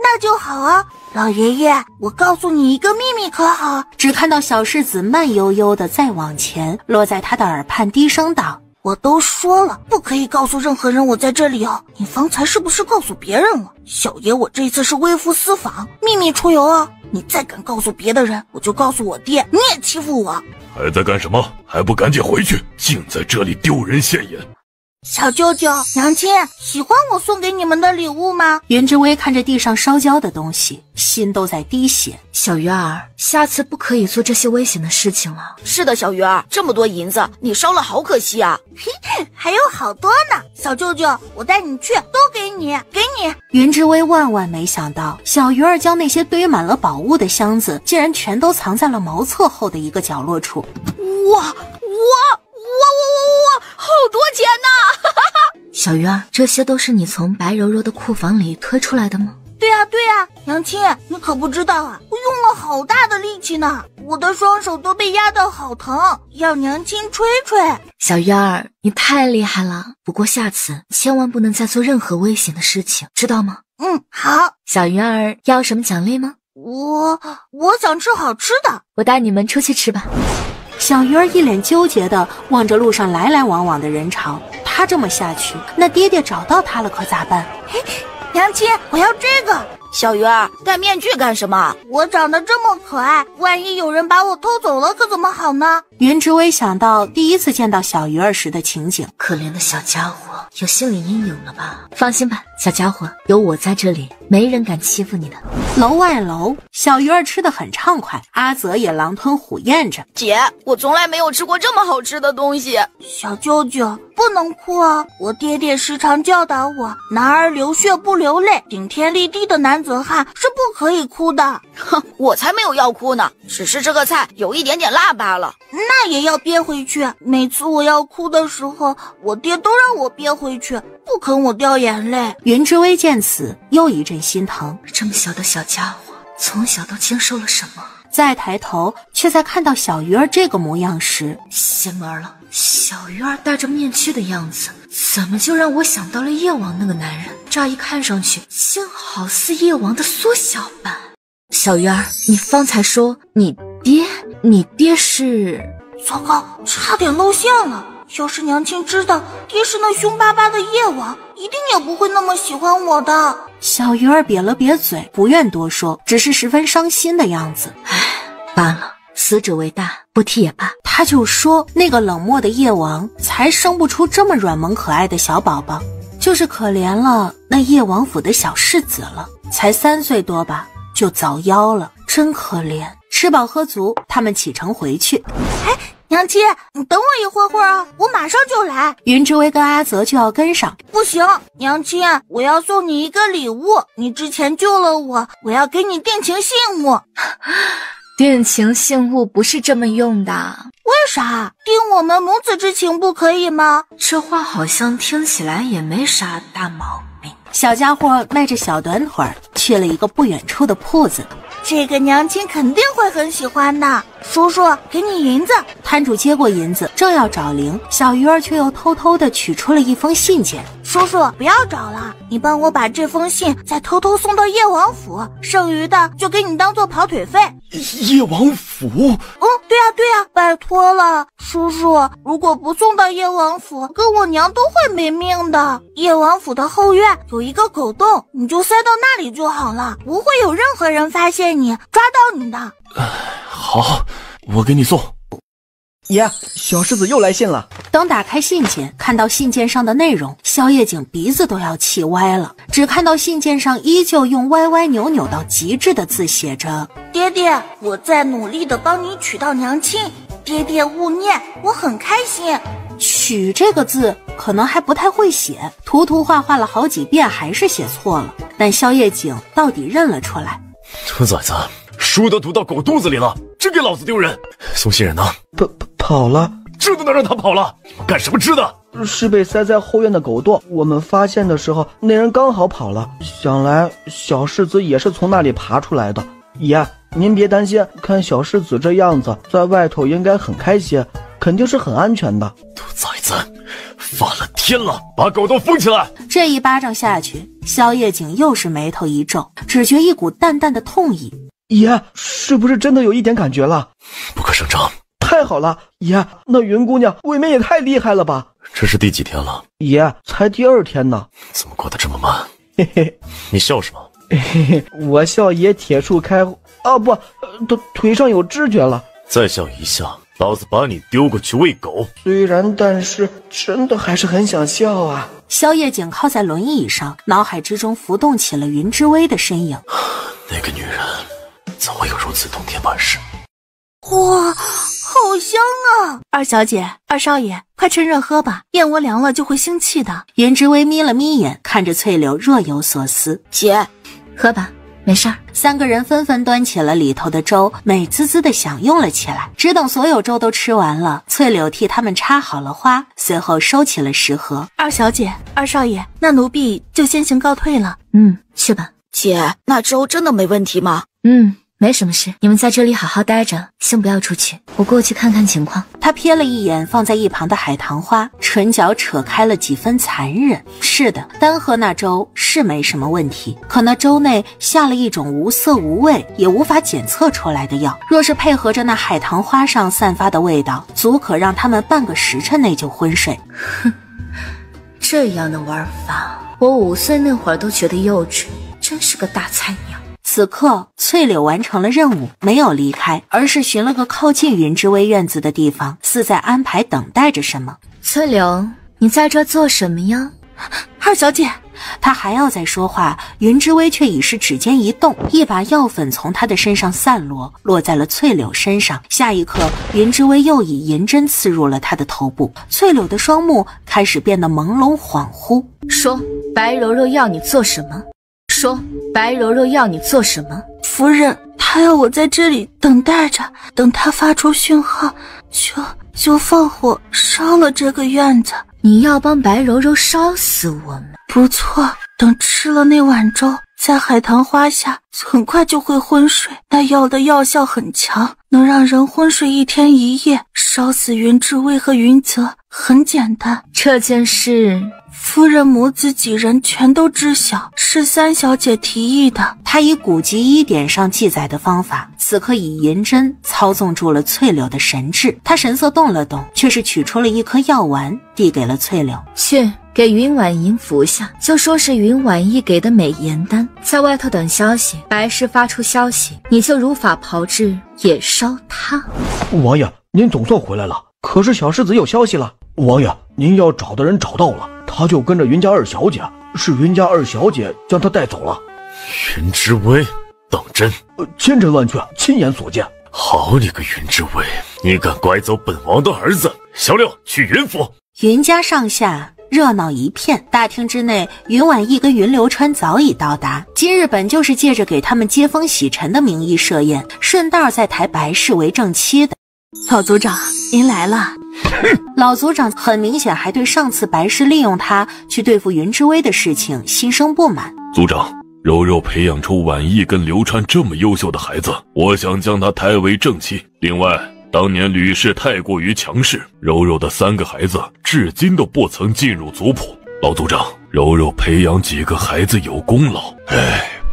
那就好啊。老爷爷，我告诉你一个秘密可好？只看到小世子慢悠悠的再往前，落在他的耳畔低声道，我都说了不可以告诉任何人我在这里哦，你方才是不是告诉别人了？小爷我这次是微服私访，秘密出游哦，你再敢告诉别的人，我就告诉我爹你也欺负我。还在干什么？还不赶紧回去，竟在这里丢人现眼。小舅舅，娘亲，喜欢我送给你们的礼物吗？云之薇看着地上烧焦的东西，心都在滴血。小鱼儿，下次不可以做这些危险的事情了。是的，小鱼儿，这么多银子你烧了好可惜啊。还有好多呢，小舅舅，我带你去，都给你，给你。云之薇万万没想到，小鱼儿将那些堆满了宝物的箱子竟然全都藏在了茅厕后的一个角落处。哇，好多钱呐！小鱼儿，这些都是你从白柔柔的库房里推出来的吗？对啊，娘亲，你可不知道啊，我用了好大的力气呢，我的双手都被压得好疼，要娘亲吹吹。小鱼儿，你太厉害了，不过下次千万不能再做任何危险的事情，知道吗？好。小鱼儿，要什么奖励吗？我想吃好吃的，我带你们出去吃吧。小鱼儿一脸纠结地望着路上来来往往的人潮，他这么下去，那爹爹找到他了可咋办？娘亲，我要这个。小鱼儿，戴面具干什么？我长得这么可爱，万一有人把我偷走了可怎么好呢？云之薇想到第一次见到小鱼儿时的情景，可怜的小家伙，有心理阴影了吧？放心吧，小家伙，有我在这里，没人敢欺负你的。楼外楼，小鱼儿吃得很畅快，阿泽也狼吞虎咽着。姐，我从来没有吃过这么好吃的东西。小舅舅，不能哭啊！我爹爹时常教导我，男儿流血不流泪，顶天立地的男子汉是不可以哭的。哼，我才没有要哭呢，只是这个菜有一点点辣罢了。那也要憋回去。每次我要哭的时候，我爹都让我憋回去，不肯我掉眼泪。云之薇见此，又一阵心疼。这么小的小家伙，从小都经受了什么？再抬头，却在看到小鱼儿这个模样时，邪门了！小鱼儿戴着面具的样子，怎么就让我想到了夜王那个男人？乍一看上去，竟好似夜王的缩小版。小鱼儿，你方才说你爹是……糟糕，差点露馅了。要是娘亲知道爹是那凶巴巴的夜王，一定也不会那么喜欢我的。小鱼儿瘪了瘪嘴，不愿多说，只是十分伤心的样子。唉，罢了，死者为大，不提也罢。他就说那个冷漠的夜王才生不出这么软萌可爱的小宝宝，就是可怜了那夜王府的小世子了，才3岁多吧，就早夭了，真可怜。吃饱喝足，他们启程回去。娘亲，你等我一会儿啊，我马上就来。云之薇跟阿泽就要跟上。不行，娘亲，我要送你一个礼物，你之前救了我，我要给你定情信物。定情信物不是这么用的。为啥？定我们母子之情不可以吗？这话好像听起来也没啥大毛病。小家伙迈着小短腿去了一个不远处的铺子。这个娘亲肯定会很喜欢的。叔叔，给你银子。摊主接过银子，正要找零，小鱼儿却又偷偷地取出了一封信件。叔叔，不要找了，你帮我把这封信再偷偷送到夜王府，剩余的就给你当做跑腿费。夜王府？对呀，拜托了，叔叔，如果不送到夜王府，跟我娘都会没命的。夜王府的后院有一个狗洞，你就塞到那里就好了，不会有任何人发现你，抓到你的。好，我给你送。爷，小世子又来信了。等打开信件，看到信件上的内容，萧夜景鼻子都要气歪了。只看到信件上依旧用歪歪扭扭到极致的字写着：爹爹，我在努力的帮你娶到娘亲，爹爹勿念，我很开心。娶这个字可能还不太会写，涂涂画画了好几遍还是写错了，但萧夜景到底认了出来。兔崽子，书都读到狗肚子里了，真给老子丢人！送信人呢？跑了。这都能让他跑了？干什么吃的？是被塞在后院的狗洞，我们发现的时候，那人刚好跑了。想来小世子也是从那里爬出来的。爷，您别担心，看小世子这样子，在外头应该很开心，肯定是很安全的。兔崽子，犯了天了，把狗洞封起来！这一巴掌下去，萧夜景又是眉头一皱，只觉一股淡淡的痛意。爷，是不是真的有一点感觉了？不可胜张。太好了，爷，那云姑娘未免也太厉害了吧？这是第几天了？爷，才第2天呢。怎么过得这么慢？嘿嘿，你笑什么？嘿嘿，我笑爷铁树开啊不，腿上有知觉了。再笑一下，老子把你丢过去喂狗。虽然，但是真的还是很想笑啊。萧夜景靠在轮椅上，脑海之中浮动起了云之薇的身影。那个女人怎会有如此通天本事？哇，好香啊！二小姐，二少爷，快趁热喝吧，燕窝凉了就会sinh气的。云之薇眯了眯眼，看着翠柳若有所思。姐，喝吧，没事儿。3个人纷纷端起了里头的粥，美滋滋的享用了起来。只等所有粥都吃完了，翠柳替他们插好了花，随后收起了食盒。二小姐，二少爷，那奴婢就先行告退了。去吧。姐，那粥真的没问题吗？没什么事，你们在这里好好待着，先不要出去，我过去看看情况。他瞥了一眼放在一旁的海棠花，唇角扯开了几分残忍。是的，单喝那粥是没什么问题，可那粥内下了一种无色无味也无法检测出来的药，若是配合着那海棠花上散发的味道，足可让他们半个时辰内就昏睡。哼，这样的玩法，我5岁那会儿都觉得幼稚，真是个大菜鸟。此刻，翠柳完成了任务，没有离开，而是寻了个靠近云之薇院子的地方，似在安排等待着什么。翠柳，你在这做什么呀？二小姐，他还要再说话，云之薇却已是指尖一动，一把药粉从他的身上散落，落在了翠柳身上。下一刻，云之薇又以银针刺入了他的头部。翠柳的双目开始变得朦胧恍惚。说，白柔柔要你做什么？说，白柔柔要你做什么？夫人，她要我在这里等待着，等她发出讯号，就放火烧了这个院子。你要帮白柔柔烧死我们？不错，等吃了那碗粥，在海棠花下，很快就会昏睡。那药的药效很强，能让人昏睡1天1夜。烧死云之薇和云泽很简单。这件事，夫人母子几人全都知晓，是三小姐提议的。他以古籍1典上记载的方法，此刻以银针操纵住了翠柳的神智。他神色动了动，却是取出了一颗药丸，递给了翠柳。去给云婉莹服下，就说是云婉意给的美颜丹，在外头等消息。白氏发出消息，你就如法炮制，也烧他。王爷，您总算回来了。可是小世子有消息了。王爷，您要找的人找到了，他就跟着云家二小姐，是云家二小姐将他带走了。云之薇，当真？千真万确，亲眼所见。好你个云之薇，你敢拐走本王的儿子！小六，去云府。云家上下热闹一片，大厅之内，云婉意跟云流川早已到达。今日本就是借着给他们接风洗尘的名义设宴，顺道再抬白氏为正妻的。老族长，您来了。老族长很明显还对上次白氏利用他去对付云之薇的事情心生不满。族长，柔柔培养出婉意跟流川这么优秀的孩子，我想将她抬为正妻。另外，当年吕氏太过于强势，柔柔的3个孩子至今都不曾进入族谱。老族长，柔柔培养几个孩子有功劳。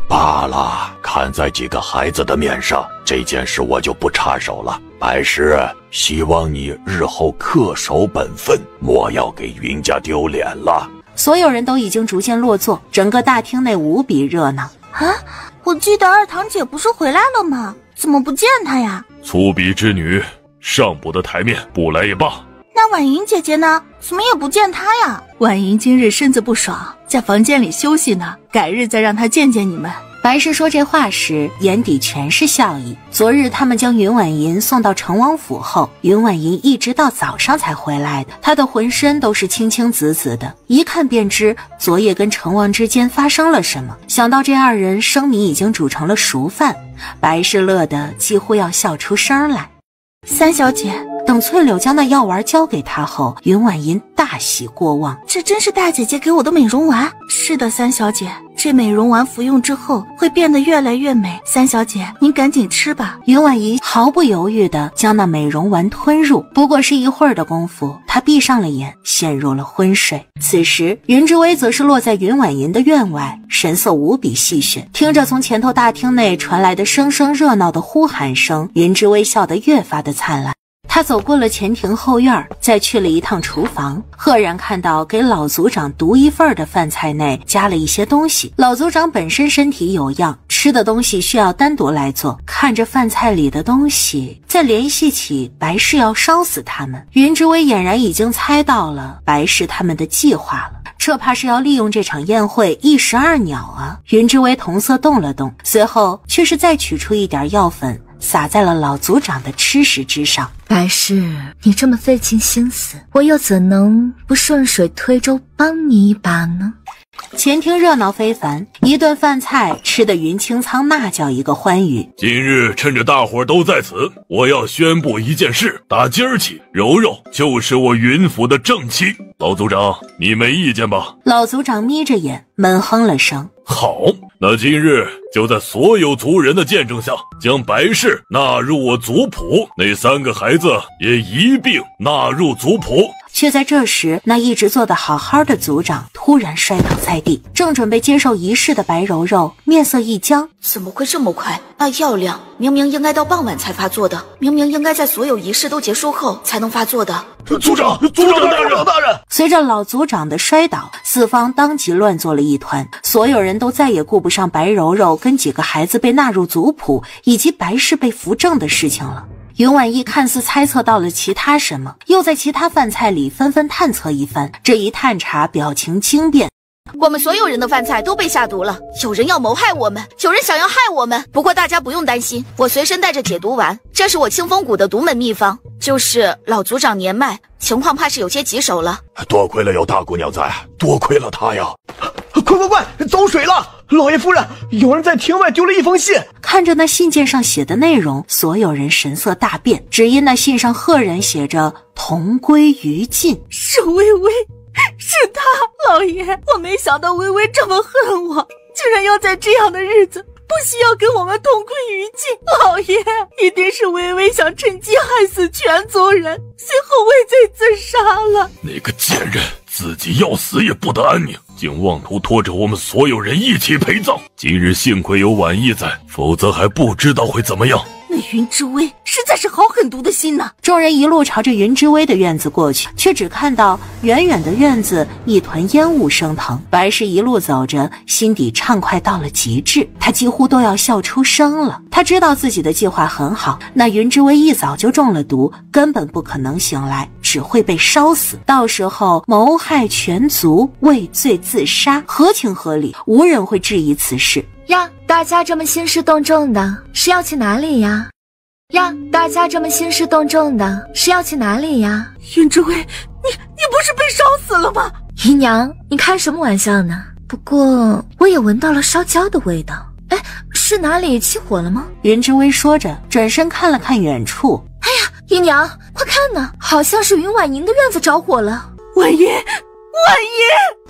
罢了，看在几个孩子的面上，这件事我就不插手了。白氏，希望你日后恪守本分，莫要给云家丢脸了。所有人都已经逐渐落座，整个大厅内无比热闹。啊，我记得二堂姐不是回来了吗？怎么不见她呀？粗鄙之女，上不得台面，不来也罢。那婉莹姐姐呢？怎么也不见她呀？婉莹今日身子不爽，在房间里休息呢，改日再让她见见你们。白氏说这话时，眼底全是笑意。昨日他们将云婉莹送到成王府后，云婉莹一直到早上才回来的。她的浑身都是青青紫紫的，一看便知昨夜跟成王之间发生了什么。想到这2人生米已经煮成了熟饭，白氏乐得几乎要笑出声来。三小姐，等翠柳将那药丸交给她后，云婉莹大喜过望。这真是大姐姐给我的美容丸。是的，三小姐，这美容丸服用之后会变得越来越美。三小姐，您赶紧吃吧。云婉莹毫不犹豫地将那美容丸吞入，不过是一会儿的功夫，她闭上了眼，陷入了昏睡。此时云之薇则是落在云婉莹的院外，神色无比戏谑，听着从前头大厅内传来的声声热闹的呼喊声，云之薇笑得越发的灿烂。他走过了前庭后院，再去了一趟厨房，赫然看到给老族长独一份的饭菜内加了一些东西。老族长本身身体有恙，吃的东西需要单独来做。看着饭菜里的东西，再联系起白氏要烧死他们，云之薇俨然已经猜到了白氏他们的计划了。这怕是要利用这场宴会一石二鸟啊！云之薇瞳色动了动，随后却是再取出一点药粉，洒在了老族长的吃食之上。白氏，你这么费尽心思，我又怎能不顺水推舟帮你一把呢？前厅热闹非凡，一顿饭菜吃得云清仓那叫一个欢愉。今日趁着大伙都在此，我要宣布一件事，打今儿起，柔柔就是我云府的正妻。老族长，你没意见吧？老族长眯着眼闷哼了声。好，那今日就在所有族人的见证下，将白氏纳入我族谱，那3个孩子也一并纳入族谱。却在这时，那一直做得好好的族长突然摔倒在地，正准备接受仪式的白柔柔面色一僵，怎么会这么快？那药量明明应该到傍晚才发作的，明明应该在所有仪式都结束后才能发作的。族长大人！随着老族长的摔倒，四方当即乱作了一团，所有人都再也顾不上白柔柔跟几个孩子被纳入族谱以及白氏被扶正的事情了。云婉意看似猜测到了其他什么，又在其他饭菜里纷纷探测一番，这一探查表情惊变。我们所有人的饭菜都被下毒了，有人要谋害我们，有人想要害我们。不过大家不用担心，我随身带着解毒丸，这是我清风谷的独门秘方。就是老族长年迈，情况怕是有些棘手了。多亏了有大姑娘在，多亏了她呀！快，走水了！老爷夫人，有人在庭外丢了一封信。看着那信件上写的内容，所有人神色大变，只因那信上赫然写着同归于尽。是微微，是他，老爷，我没想到微微这么恨我，居然要在这样的日子不惜要跟我们同归于尽。老爷，一定是微微想趁机害死全族人，随后畏罪自杀了。那个贱人自己要死也不得安宁，竟妄图拖着我们所有人一起陪葬。今日幸亏有婉意在，否则还不知道会怎么样。那云之薇实在是好狠毒的心呐！众人一路朝着云之薇的院子过去，却只看到远远的院子一团烟雾升腾。白氏一路走着，心底畅快到了极致，他几乎都要笑出声了。他知道自己的计划很好，那云之薇一早就中了毒，根本不可能醒来，只会被烧死。到时候谋害全族，畏罪自杀，合情合理，无人会质疑此事。呀，大家这么兴师动众的，是要去哪里呀？大家这么兴师动众的，是要去哪里呀？云之薇，你不是被烧死了吗？姨娘，你开什么玩笑呢？不过我也闻到了烧焦的味道。哎，是哪里起火了吗？云之薇说着，转身看了看远处。哎呀，姨娘，快看呐，好像是云婉莹的院子着火了。婉莹！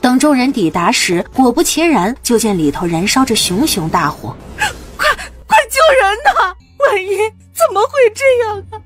等众人抵达时，果不其然，就见里头燃烧着熊熊大火。快救人呐！婉莹，怎么会这样啊？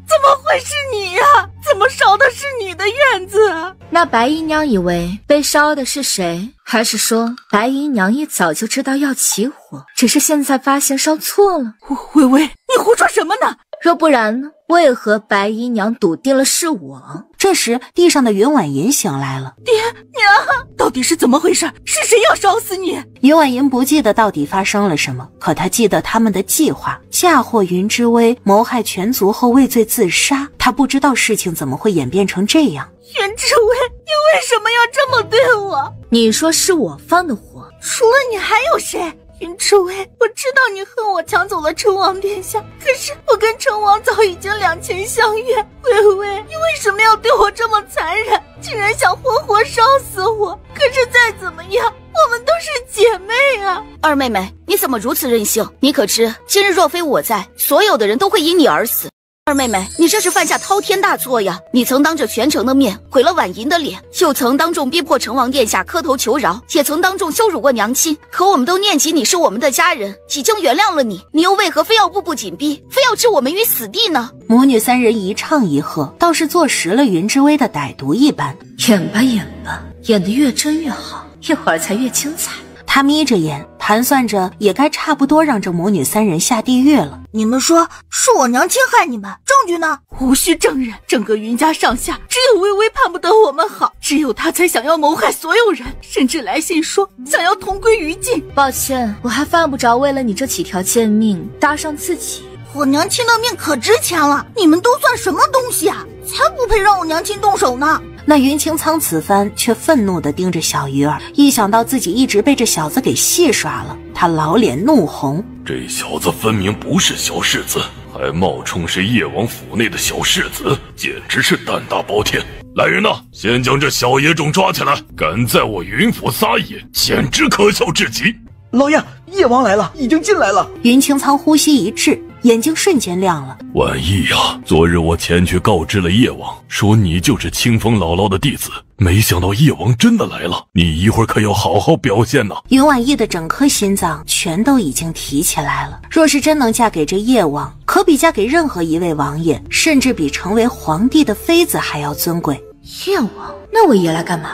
怎么会是你呀？怎么烧的是你的院子啊？那白姨娘以为被烧的是谁？还是说白姨娘一早就知道要起火，只是现在发现烧错了？微微，你胡说什么呢？若不然呢？为何白姨娘笃定了是我？这时地上的云婉莹醒来了。爹娘，到底是怎么回事？是谁要烧死你？云婉莹不记得到底发生了什么，可她记得他们的计划，嫁祸云之薇，谋害全族后畏罪自杀。她不知道事情怎么会演变成这样。云之薇，你为什么要这么对我？你说是我放的火？除了你还有谁？云之薇，我知道你恨我抢走了成王殿下，可是我跟成王早已经两情相悦。微微，你为什么要对我这么残忍？竟然想活活烧死我！可是再怎么样，我们都是姐妹啊！二妹妹，你怎么如此任性？你可知今日若非我在，所有的人都会因你而死。二妹妹，你这是犯下滔天大错呀！你曾当着全城的面毁了婉莹的脸，又曾当众逼迫成王殿下磕头求饶，也曾当众羞辱过娘亲。可我们都念及你是我们的家人，已经原谅了你，你又为何非要步步紧逼，非要置我们于死地呢？母女三人一唱一和，倒是坐实了云之薇的歹毒一般。演吧演吧，演得越真越好，一会儿才越精彩。他眯着眼盘算着，也该差不多让这母女三人下地狱了。你们说是我娘亲害你们，证据呢？无需证人，整个云家上下只有微微盼不得我们好，只有她才想要谋害所有人，甚至来信说想要同归于尽。抱歉，我还犯不着为了你这几条贱命搭上自己。我娘亲的命可值钱了，你们都算什么东西啊？才不配让我娘亲动手呢！那云清仓此番却愤怒地盯着小鱼儿，一想到自己一直被这小子给戏耍了，他老脸怒红。这小子分明不是小世子，还冒充是叶王府内的小世子，简直是胆大包天。来人呐，先将这小野种抓起来，敢在我云府撒野，简直可笑至极。老爷，叶王来了，已经进来了。云清仓呼吸一滞，眼睛瞬间亮了。婉意呀，昨日我前去告知了叶王，说你就是清风姥姥的弟子，没想到叶王真的来了，你一会儿可要好好表现呐。云婉意的整颗心脏全都已经提起来了，若是真能嫁给这叶王，可比嫁给任何一位王爷，甚至比成为皇帝的妃子还要尊贵。叶王，那我爷来干嘛？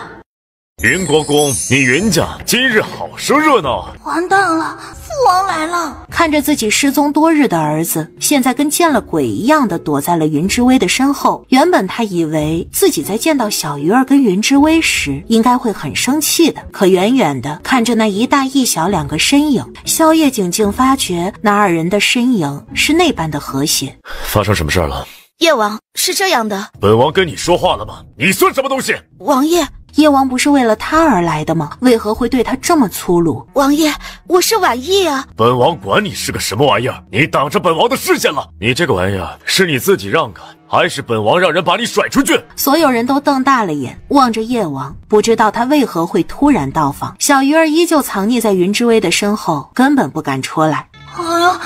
云国公，你云家今日好生热闹。完蛋了，王来了！看着自己失踪多日的儿子，现在跟见了鬼一样的躲在了云之薇的身后。原本他以为自己在见到小鱼儿跟云之薇时，应该会很生气的。可远远的看着那一大一小两个身影，萧夜景竟发觉那二人的身影是那般的和谐。发生什么事了？夜王，是这样的，本王跟你说话了吗？你算什么东西？王爷，夜王不是为了他而来的吗？为何会对他这么粗鲁？王爷，我是婉意啊！本王管你是个什么玩意儿，你挡着本王的视线了！你这个玩意儿是你自己让开，还是本王让人把你甩出去？所有人都瞪大了眼望着夜王，不知道他为何会突然到访。小鱼儿依旧藏匿在云之薇的身后，根本不敢出来。哎呀，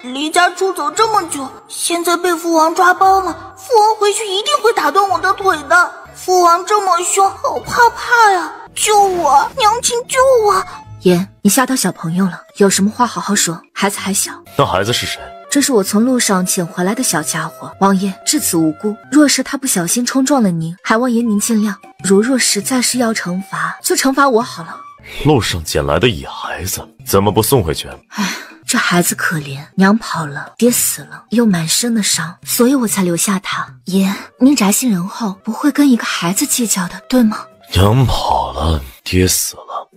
离家出走这么久，现在被父王抓包了，父王回去一定会打断我的腿的。父王这么凶，好怕怕呀！救我，娘亲救我！言，你吓到小朋友了，有什么话好好说，孩子还小。那孩子是谁？这是我从路上捡回来的小家伙，王爷至此无辜，若是他不小心冲撞了您，还望爷您见谅。若实在是要惩罚，就惩罚我好了。路上捡来的野孩子，怎么不送回去？唉，这孩子可怜，娘跑了，爹死了，又满身的伤，所以我才留下他。爷，您宅心仁厚，不会跟一个孩子计较的，对吗？娘跑了，爹死了。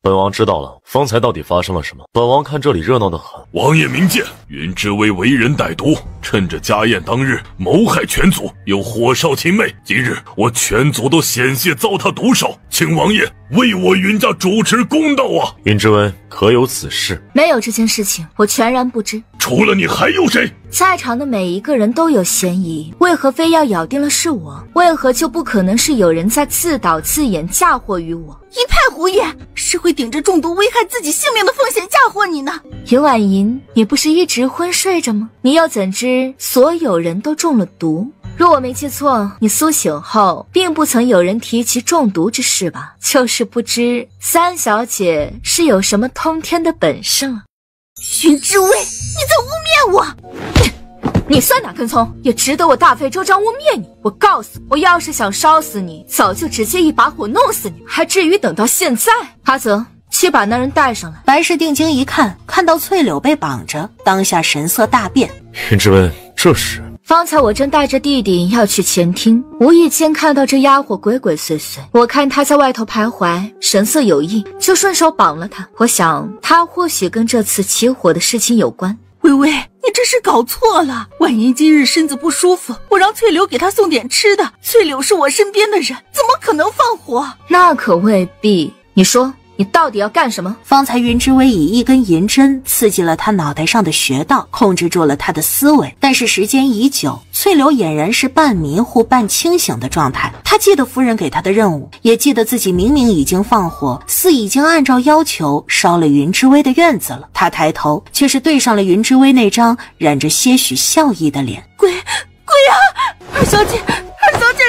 本王知道了，方才到底发生了什么？本王看这里热闹得很。王爷明鉴，云之薇为人歹毒，趁着家宴当日谋害全族，又火烧亲妹。今日我全族都险些遭他毒手，请王爷为我云家主持公道啊！云之薇，可有此事？没有这件事情，我全然不知。除了你还有谁？在场的每一个人都有嫌疑，为何非要咬定了是我？为何就不可能是有人在自导自演嫁祸于我？一派胡言！谁会顶着中毒危害自己性命的风险嫁祸你呢？云婉莹，你不是一直昏睡着吗？你又怎知所有人都中了毒？若我没记错，你苏醒后并不曾有人提及中毒之事吧？就是不知三小姐是有什么通天的本事了。云之薇，你在污蔑我！你算哪根葱，也值得我大费周章污蔑你？我告诉你，我要是想烧死你，早就直接一把火弄死你，还至于等到现在？阿泽，去把那人带上来。白氏定睛一看，看到翠柳被绑着，当下神色大变。云之薇，这是？方才我正带着弟弟要去前厅，无意间看到这丫鬟鬼鬼祟祟，我看她在外头徘徊，神色有异，就顺手绑了她。我想她或许跟这次起火的事情有关。微微，你这是搞错了。婉莹今日身子不舒服，我让翠柳给她送点吃的。翠柳是我身边的人，怎么可能放火？那可未必。你说你到底要干什么？方才云之薇以一根银针刺激了他脑袋上的穴道，控制住了他的思维。但是时间已久，翠柳俨然是半迷糊半清醒的状态。他记得夫人给他的任务，也记得自己明明已经放火，似已经按照要求烧了云之薇的院子了。他抬头，却是对上了云之薇那张染着些许笑意的脸。鬼啊！二小姐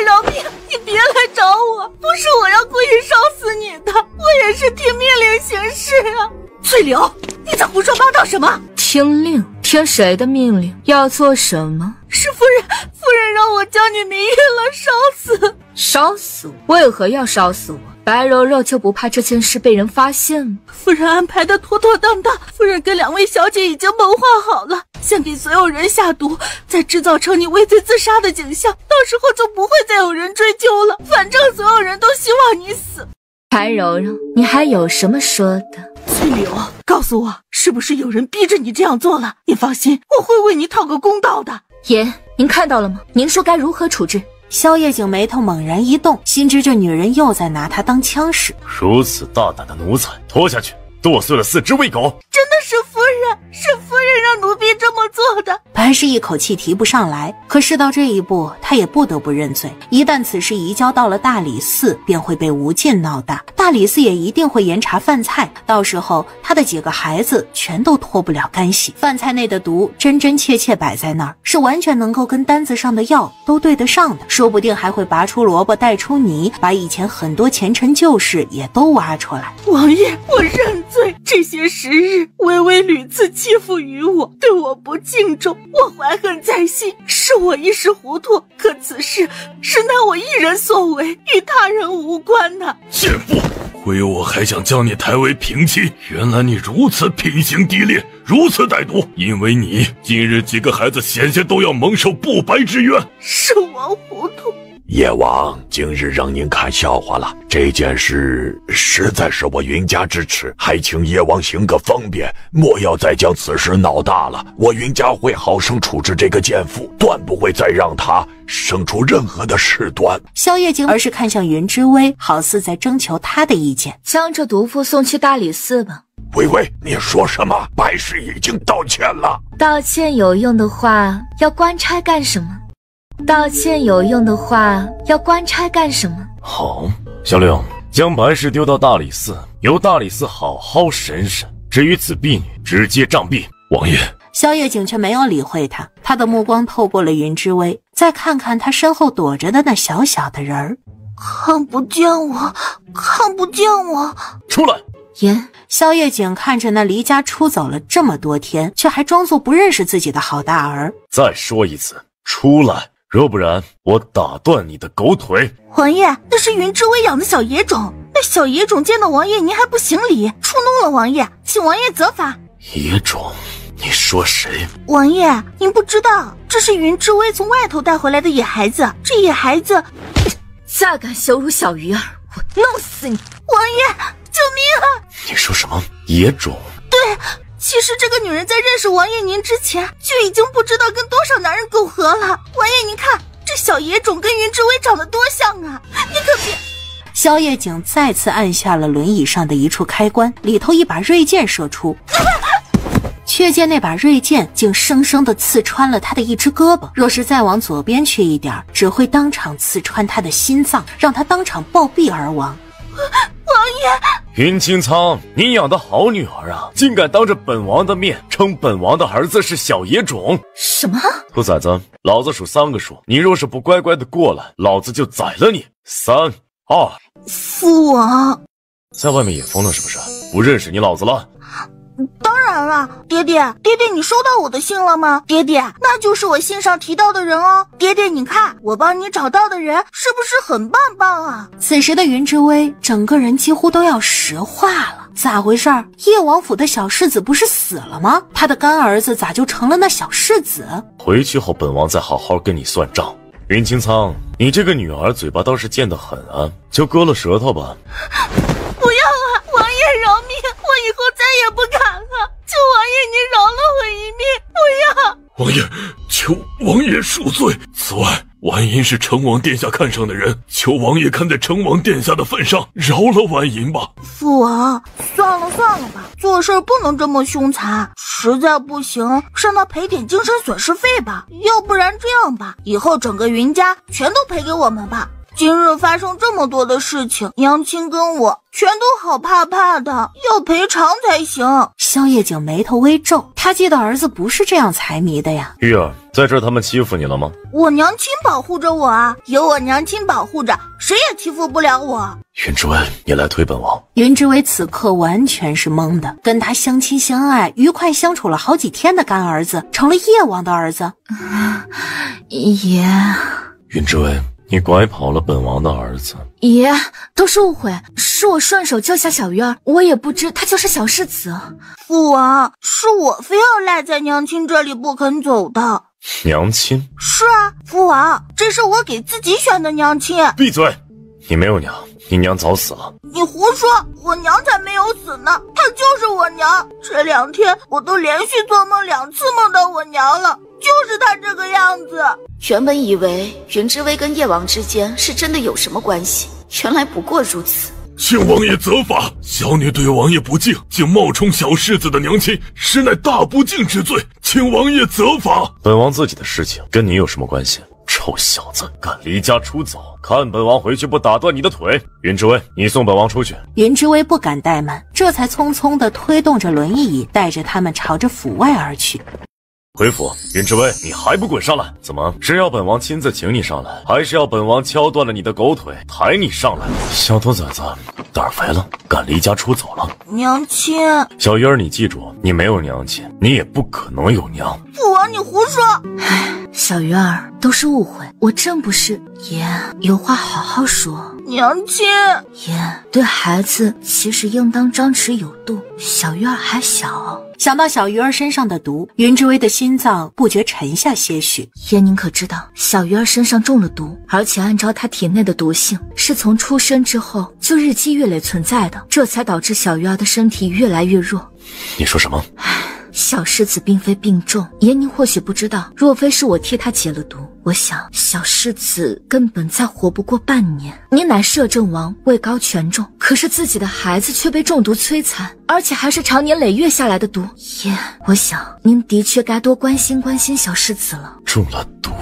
饶命！你别来找我，不是我要故意烧死你的，我也是听命令行事啊！翠柳，你在胡说八道什么？听令？听谁的命令？要做什么？是夫人让我将你迷晕了，烧死。烧死我？为何要烧死我？白柔柔就不怕这件事被人发现吗？夫人安排的妥妥当当，夫人跟两位小姐已经谋划好了，先给所有人下毒，再制造成你畏罪自杀的景象，到时候就不会再有人追究了。反正所有人都希望你死。白柔柔，你还有什么说的？翠柳，告诉我，是不是有人逼着你这样做了？你放心，我会为你讨个公道的。爷，您看到了吗？您说该如何处置？萧夜景眉头猛然一动，心知这女人又在拿他当枪使。如此大胆的奴才，拖下去，剁碎了4只喂狗。真的是夫人，是夫人让奴婢这么做的。白氏一口气提不上来，可事到这一步，他也不得不认罪。一旦此事移交到了大理寺，便会被无尽闹大，大理寺也一定会严查饭菜，到时候他的几个孩子全都脱不了干系。饭菜内的毒真真切切摆在那儿，是完全能够跟单子上的药都对得上的，说不定还会拔出萝卜带出泥，把以前很多前尘旧事也都挖出来。王爷，我认罪。这些时日，微微屡次欺负于我，对我不敬重，我怀恨在心，是我一时糊涂。可此事是乃我一人所为，与他人无关呐。贱妇，亏我还想将你抬为平妻，原来你如此品行低劣，如此歹毒。因为你，今日几个孩子险些都要蒙受不白之冤。是我糊涂。叶王，今日让您看笑话了。这件事实在是我云家之耻，还请叶王行个方便，莫要再将此事闹大了。我云家会好生处置这个奸妇，断不会再让她生出任何的事端。萧夜景而是看向云之薇，好似在征求他的意见。将这毒妇送去大理寺吧。微微，你说什么？白氏已经道歉了。道歉有用的话，要官差干什么？道歉有用的话，要官差干什么？好，小六，将白氏丢到大理寺，由大理寺好好审审。至于此婢女，直接杖毙。王爷，萧夜景却没有理会他，他的目光透过了云之薇，再看看他身后躲着的那小小的人儿。看不见我，看不见我，出来！言，萧夜景看着那离家出走了这么多天，却还装作不认识自己的好大儿。再说一次，出来！若不然，我打断你的狗腿！王爷，那是云之薇养的小野种，那小野种见到王爷您还不行礼，触怒了王爷，请王爷责罚。野种？你说谁？王爷，您不知道，这是云之薇从外头带回来的野孩子。这野孩子，再敢羞辱小鱼儿，我弄死你！王爷，救命啊！你说什么？野种？对。其实这个女人在认识王爷您之前，就已经不知道跟多少男人苟合了。王爷您看，这小野种跟云之薇长得多像啊！你可别……萧夜景再次按下了轮椅上的一处开关，里头一把锐剑射出，却见那把锐剑竟生生地刺穿了他的一只胳膊。若是再往左边去一点，只会当场刺穿他的心脏，让他当场暴毙而亡。王爷，云清苍，你养的好女儿啊，竟敢当着本王的面称本王的儿子是小野种！什么？兔崽子，老子数3个数，你若是不乖乖的过来，老子就宰了你！3、2。父王，在外面也疯了是不是？不认识你老子了？当然了，爹爹，你收到我的信了吗？爹爹，那就是我信上提到的人哦。爹爹，你看我帮你找到的人是不是很棒棒啊？此时的云之薇整个人几乎都要石化了，咋回事？叶王府的小世子不是死了吗？他的干儿子咋就成了那小世子？回去后本王再好好跟你算账。云清苍，你这个女儿嘴巴倒是贱得很啊，就割了舌头吧。不要啊，王爷饶命，我以后再也不敢了，求王爷您饶了我一命，不要！王爷，求王爷恕罪。此外，婉银是成王殿下看上的人，求王爷看在成王殿下的份上，饶了婉银吧。父王，算了吧，做事不能这么凶残，实在不行，让他赔点精神损失费吧。要不然这样吧，以后整个云家全都赔给我们吧。今日发生这么多的事情，娘亲跟我全都好怕怕的，要赔偿才行。萧夜景眉头微皱，他记得儿子不是这样财迷的呀。玉儿，在这儿他们欺负你了吗？我娘亲保护着我啊，有我娘亲保护着，谁也欺负不了我。云之薇，你来推本王。云之薇此刻完全是懵的，跟他相亲相爱、愉快相处了好几天的干儿子，成了叶王的儿子。爷，云之薇，你拐跑了本王的儿子。爷，都是误会，是我顺手救下小鱼儿，我也不知他就是小世子。父王，是我非要赖在娘亲这里不肯走的。娘亲？是啊，父王，这是我给自己选的娘亲。闭嘴！你没有娘，你娘早死了。你胡说，我娘才没有死呢，她就是我娘。这2天我都连续做梦2次梦到我娘了，就是她这个样子。原本以为云之薇跟叶王之间是真的有什么关系，原来不过如此。请王爷责罚，小女对王爷不敬，竟冒充小世子的娘亲，实乃大不敬之罪，请王爷责罚。本王自己的事情跟你有什么关系？臭小子，敢离家出走，看本王回去不打断你的腿！云之薇，你送本王出去。云之薇不敢怠慢，这才匆匆地推动着轮椅，带着他们朝着府外而去。回府，云之威，你还不滚上来？怎么是要本王亲自请你上来，还是要本王敲断了你的狗腿抬你上来？小兔崽子，胆儿肥了，敢离家出走了？娘亲，小鱼儿，你记住，你没有娘亲，你也不可能有娘。父王，你胡说！小鱼儿，都是误会，我真不是。爷，有话好好说。娘亲，爷，对孩子其实应当张弛有度，小鱼儿还小。想到小鱼儿身上的毒，云之威的心脏不觉沉下些许。爷，您可知道，小鱼儿身上中了毒，而且按照她体内的毒性，是从出生之后就日积月累存在的，这才导致小鱼儿的身体越来越弱。你说什么？小世子并非病重，爷您或许不知道，若非是我替他解了毒，我想小世子根本再活不过半年。您乃摄政王，位高权重，可是自己的孩子却被中毒摧残，而且还是长年累月下来的毒。爷，我想您的确该多关心关心小世子了。中了毒？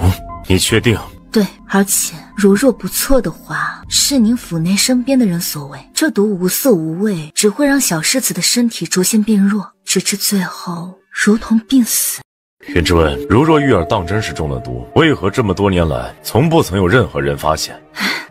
你确定？对，而且如若不错的话，是您府内身边的人所为。这毒无色无味，只会让小世子的身体逐渐变弱，直至最后如同病死。云之威，如若玉儿当真是中了毒，为何这么多年来从不曾有任何人发现？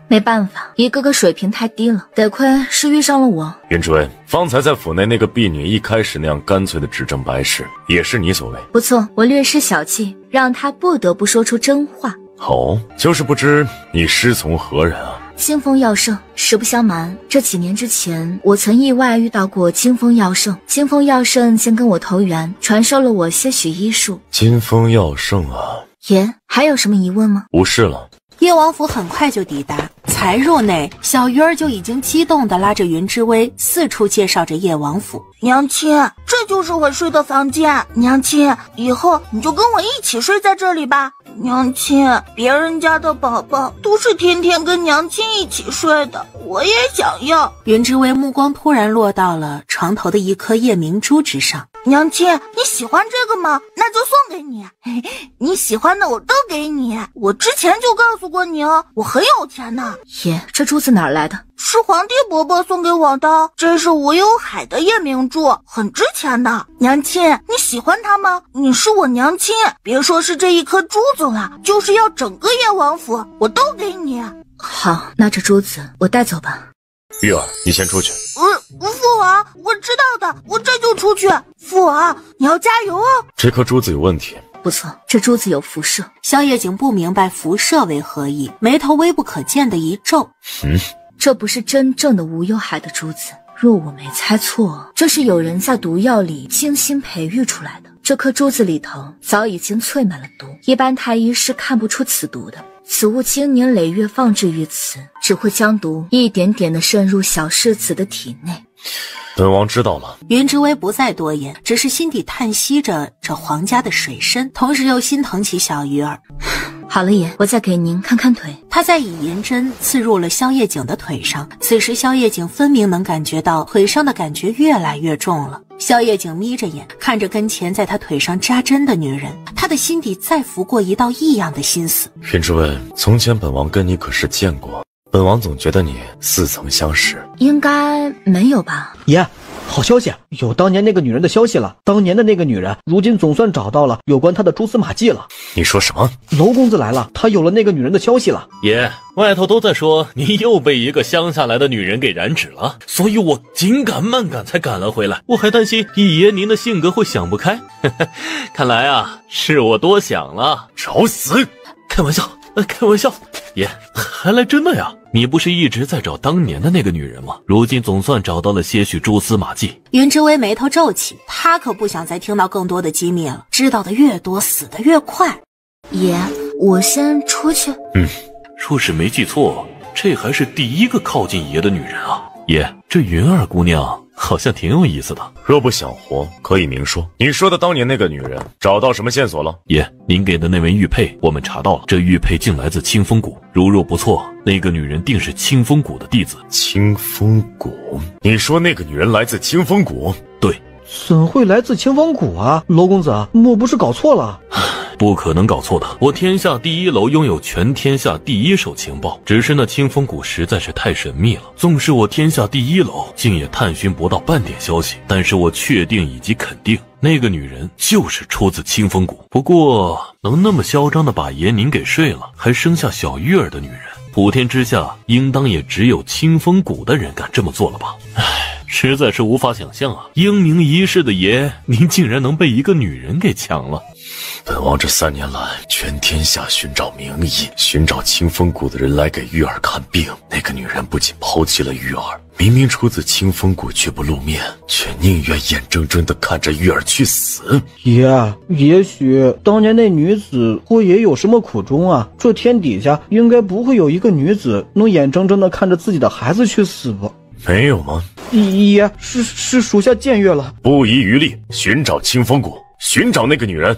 没办法，一个个水平太低了，得亏是遇上了我。云之威，方才在府内那个婢女一开始那样干脆的指证白氏，也是你所为？不错，我略施小计，让她不得不说出真话。哦，就是不知你师从何人啊？金风药圣。实不相瞒，这几年之前，我曾意外遇到过金风药圣。金风药圣先跟我投缘，传授了我些许医术。金风药圣啊！爷，还有什么疑问吗？无事了。叶王府很快就抵达，才入内，小鱼儿就已经激动地拉着云之威四处介绍着叶王府。娘亲，这就是我睡的房间。娘亲，以后你就跟我一起睡在这里吧。娘亲，别人家的宝宝都是天天跟娘亲一起睡的，我也想要。云之威目光突然落到了床头的一颗夜明珠之上。娘亲，你喜欢这个吗？那就送给你。你喜欢的我都给你。我之前就告诉过你哦，我很有钱呢。爷，这珠子哪儿来的？是皇帝伯伯送给我的，这是吴有海的夜明珠，很值钱的。娘亲，你喜欢它吗？你是我娘亲，别说是这一颗珠子了，就是要整个夜王府，我都给你。好，那这珠子我带走吧。玉儿，你先出去。父王，我知道的，我这就出去。父王，你要加油哦。这颗珠子有问题。不错，这珠子有辐射。萧夜景不明白辐射为何意，眉头微不可见的一皱。这不是真正的吴有海的珠子，若我没猜错，这是有人在毒药里精心培育出来的。这颗珠子里头早已经萃满了毒，一般太医是看不出此毒的。此物经年累月放置于此，只会将毒一点点地渗入小世子的体内。本王知道了。云之威不再多言，只是心底叹息着这皇家的水深，同时又心疼起小鱼儿。好了爷，我再给您看看腿。他再以银针刺入了萧夜景的腿上，此时萧夜景分明能感觉到腿上的感觉越来越重了。萧夜景眯着眼看着跟前在他腿上扎针的女人，他的心底再浮过一道异样的心思。云之威，从前本王跟你可是见过，本王总觉得你似曾相识。应该没有吧？爷，好消息，有当年那个女人的消息了。当年的那个女人，如今总算找到了有关她的蛛丝马迹了。你说什么？娄公子来了，他有了那个女人的消息了。爷，外头都在说你又被一个乡下来的女人给染指了，所以我紧赶慢赶才赶了回来。我还担心一爷您的性格会想不开，看来啊，是我多想了。找死！开玩笑，开玩笑。爷，还来真的呀？你不是一直在找当年的那个女人吗？如今总算找到了些许蛛丝马迹。云之威眉头皱起，他可不想再听到更多的机密了，知道的越多，死得越快。爷，我先出去。若是没记错，这还是第一个靠近爷的女人啊。爷，这云儿姑娘好像挺有意思的。若不想活，可以明说。你说的当年那个女人，找到什么线索了？爷，您给的那位玉佩，我们查到了，这玉佩竟来自清风谷。如若不错，那个女人定是清风谷的弟子。清风谷？你说那个女人来自清风谷？对。怎会来自清风谷啊？娄公子，莫不是搞错了？不可能搞错的，我天下第一楼拥有全天下第一手情报，只是那清风谷实在是太神秘了，纵使我天下第一楼，竟也探寻不到半点消息。但是我确定以及肯定，那个女人就是出自清风谷。不过，能那么嚣张的把严宁给睡了，还生下小玉儿的女人，普天之下应当也只有清风谷的人敢这么做了吧？唉，实在是无法想象啊！英明一世的爷，您竟然能被一个女人给抢了。本王这3年来，全天下寻找名医、寻找清风谷的人来给玉儿看病。那个女人不仅抛弃了玉儿，明明出自清风谷却不露面，却宁愿眼睁睁地看着玉儿去死。爷，也许当年那女子或也有什么苦衷啊？这天底下应该不会有一个女子能眼睁睁地看着自己的孩子去死吧？没有吗？爷，是属下僭越了。不遗余力寻找清风谷，寻找那个女人。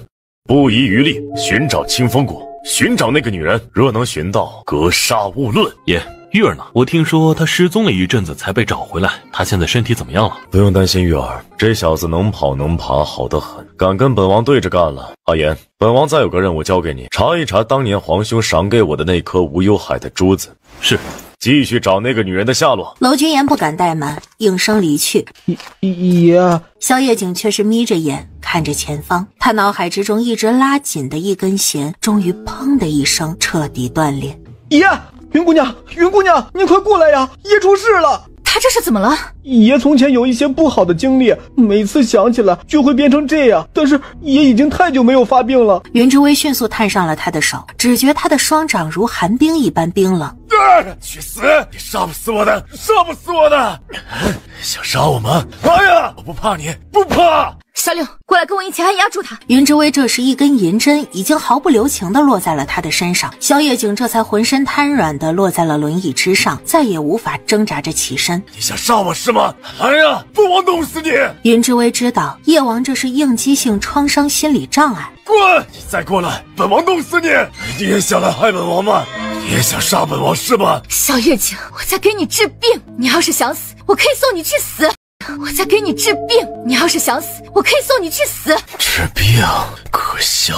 不遗余力寻找清风谷，寻找那个女人。若能寻到，格杀勿论。爷，玉儿呢？我听说她失踪了一阵子才被找回来，她现在身体怎么样了？不用担心玉儿，这小子能跑能爬，好得很，敢跟本王对着干了。阿言，本王再有个任务交给你，查一查当年皇兄赏给我的那颗无忧海的珠子。是。继续找那个女人的下落。娄君言不敢怠慢，应声离去。爷，萧夜景却是眯着眼看着前方，他脑海之中一直拉紧的一根弦，终于砰的一声彻底断裂。爷，云姑娘，你快过来呀！爷出事了！他这是怎么了？爷从前有一些不好的经历，每次想起来就会变成这样，但是爷已经太久没有发病了。云之薇迅速探上了他的手，只觉他的双掌如寒冰一般冰冷。去死！你杀不死我的，杀不死我的！想杀我吗？来呀！我不怕你，不怕！小六，过来跟我一起按压住他。云之薇这时一根银针已经毫不留情地落在了他的身上，萧夜景这才浑身瘫软地落在了轮椅之上，再也无法挣扎着起身。你想杀我是吗？来呀！本王弄死你！云之薇知道夜王这是应激性创伤心理障碍。滚！你再过来，本王弄死你！你也想来害本王吗？你也想杀本王是吗？小夜景，我在给你治病，你要是想死，我可以送你去死。我在给你治病，你要是想死，我可以送你去死。治病？可笑！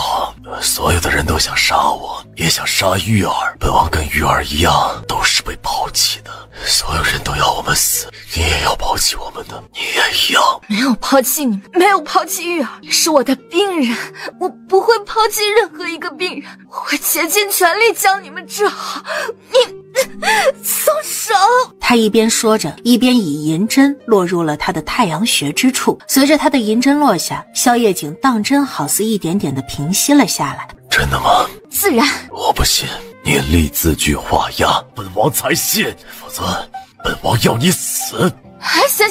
所有的人都想杀我，也想杀玉儿。本王跟玉儿一样，都是被抛弃的。所有人都要我们死，你也要抛弃我们的，你也一样。没有抛弃你们，没有抛弃玉儿，你是我的病人，我不会抛弃任何一个病人，我会竭尽全力将你们治好。你松手！他一边说着，一边以银针落入了他的太阳穴之处。随着他的银针落下，萧夜景当真好似一点点的平息了下来。真的吗？自然。我不信，你立字据画押，本王才信，否则本王要你死。行，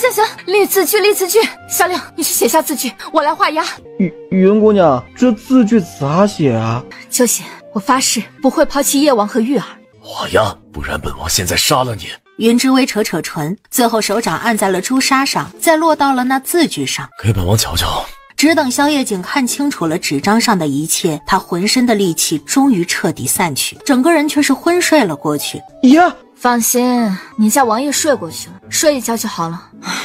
立字据。小六，你去写下字据，我来画押。云姑娘，这字据咋写啊？就写我发誓不会抛弃夜王和玉儿。画押，不然本王现在杀了你。云之薇扯唇，最后手掌按在了朱砂上，再落到了那字据上。给本王瞧瞧。只等萧夜景看清楚了纸张上的一切，他浑身的戾气终于彻底散去，整个人却是昏睡了过去。爷，放心，你家王爷睡过去了，睡一觉就好了。哎呀，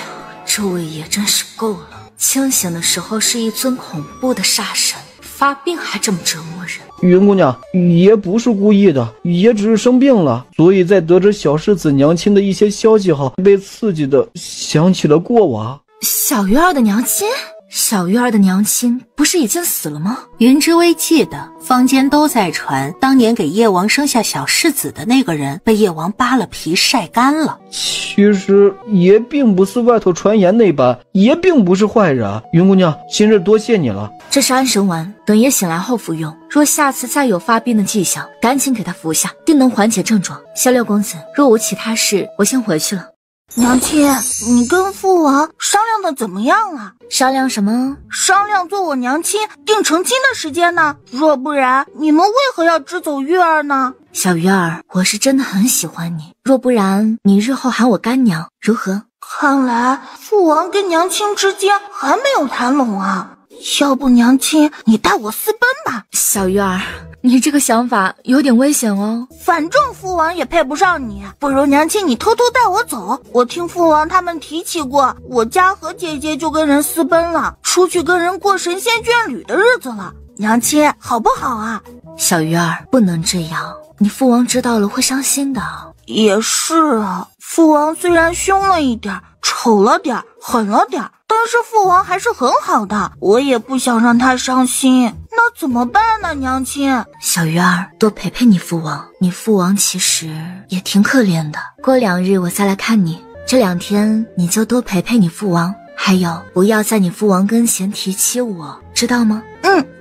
这位爷真是够了，清醒的时候是一尊恐怖的煞神，发病还这么折磨人。云姑娘，爷不是故意的，爷只是生病了，所以在得知小世子娘亲的一些消息后，被刺激的想起了过往。小鱼儿的娘亲？小鱼儿的娘亲不是已经死了吗？云之薇记得坊间都在传，当年给夜王生下小世子的那个人被夜王扒了皮晒干了。其实爷并不是外头传言那般，爷并不是坏人。云姑娘，今日多谢你了。这是安神丸，等爷醒来后服用。若下次再有发病的迹象，赶紧给他服下，定能缓解症状。小六公子，若无其他事，我先回去了。娘亲，你跟父王商量的怎么样了？商量什么？商量做我娘亲定成亲的时间呢？若不然，你们为何要支走玉儿呢？小鱼儿，我是真的很喜欢你，若不然，你日后喊我干娘，如何？看来父王跟娘亲之间还没有谈拢啊。要不娘亲，你带我私奔吧。小鱼儿，你这个想法有点危险哦。反正父王也配不上你，不如娘亲你偷偷带我走。我听父王他们提起过，我家和姐姐就跟人私奔了，出去跟人过神仙眷侣的日子了。娘亲，好不好啊？小鱼儿，不能这样，你父王知道了会伤心的。也是啊，父王虽然凶了一点，丑了点，狠了点，但是父王还是很好的，我也不想让他伤心。那怎么办呢，娘亲？小鱼儿，多陪陪你父王，你父王其实也挺可怜的。过2日我再来看你，这2天你就多陪陪你父王，还有不要在你父王跟前提起我，知道吗？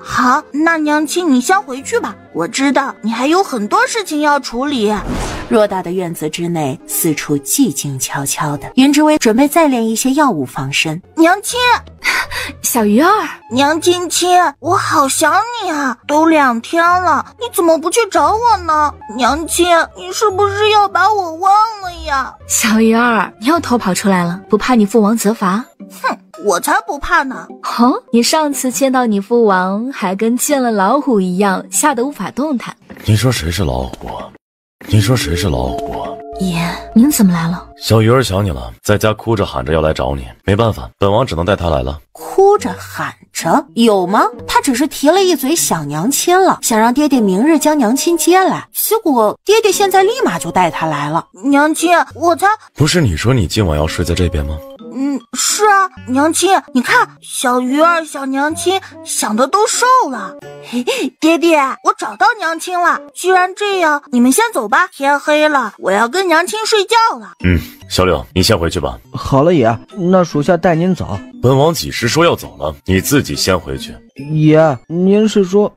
好，那娘亲你先回去吧，我知道你还有很多事情要处理。偌大的院子之内，四处寂静悄悄的。云之薇准备再炼一些药物防身。娘亲，小鱼儿，娘亲亲，我好想你啊，都2天了，你怎么不去找我呢？娘亲，你是不是要把我忘了呀？小鱼儿，你又偷跑出来了，不怕你父王责罚？哼，我才不怕呢。你上次见到你父王还跟见了老虎一样，吓得无法动弹。你说谁是老虎？你说谁是老虎？爷，您怎么来了？小鱼儿想你了，在家哭着喊着要来找你，没办法，本王只能带她来了。哭着喊着有吗？他只是提了一嘴想娘亲了，想让爹爹明日将娘亲接来，结果爹爹现在立马就带他来了。娘亲，我才……不是你说你今晚要睡在这边吗？是啊，娘亲，你看小鱼儿、小娘亲想的都瘦了。嘿，爹爹，我找到娘亲了。既然这样，你们先走吧，天黑了，我要跟娘亲睡觉了。小柳，你先回去吧。好了爷，那属下带您走。本王几时说要走了？你自己先回去。爷，您是说？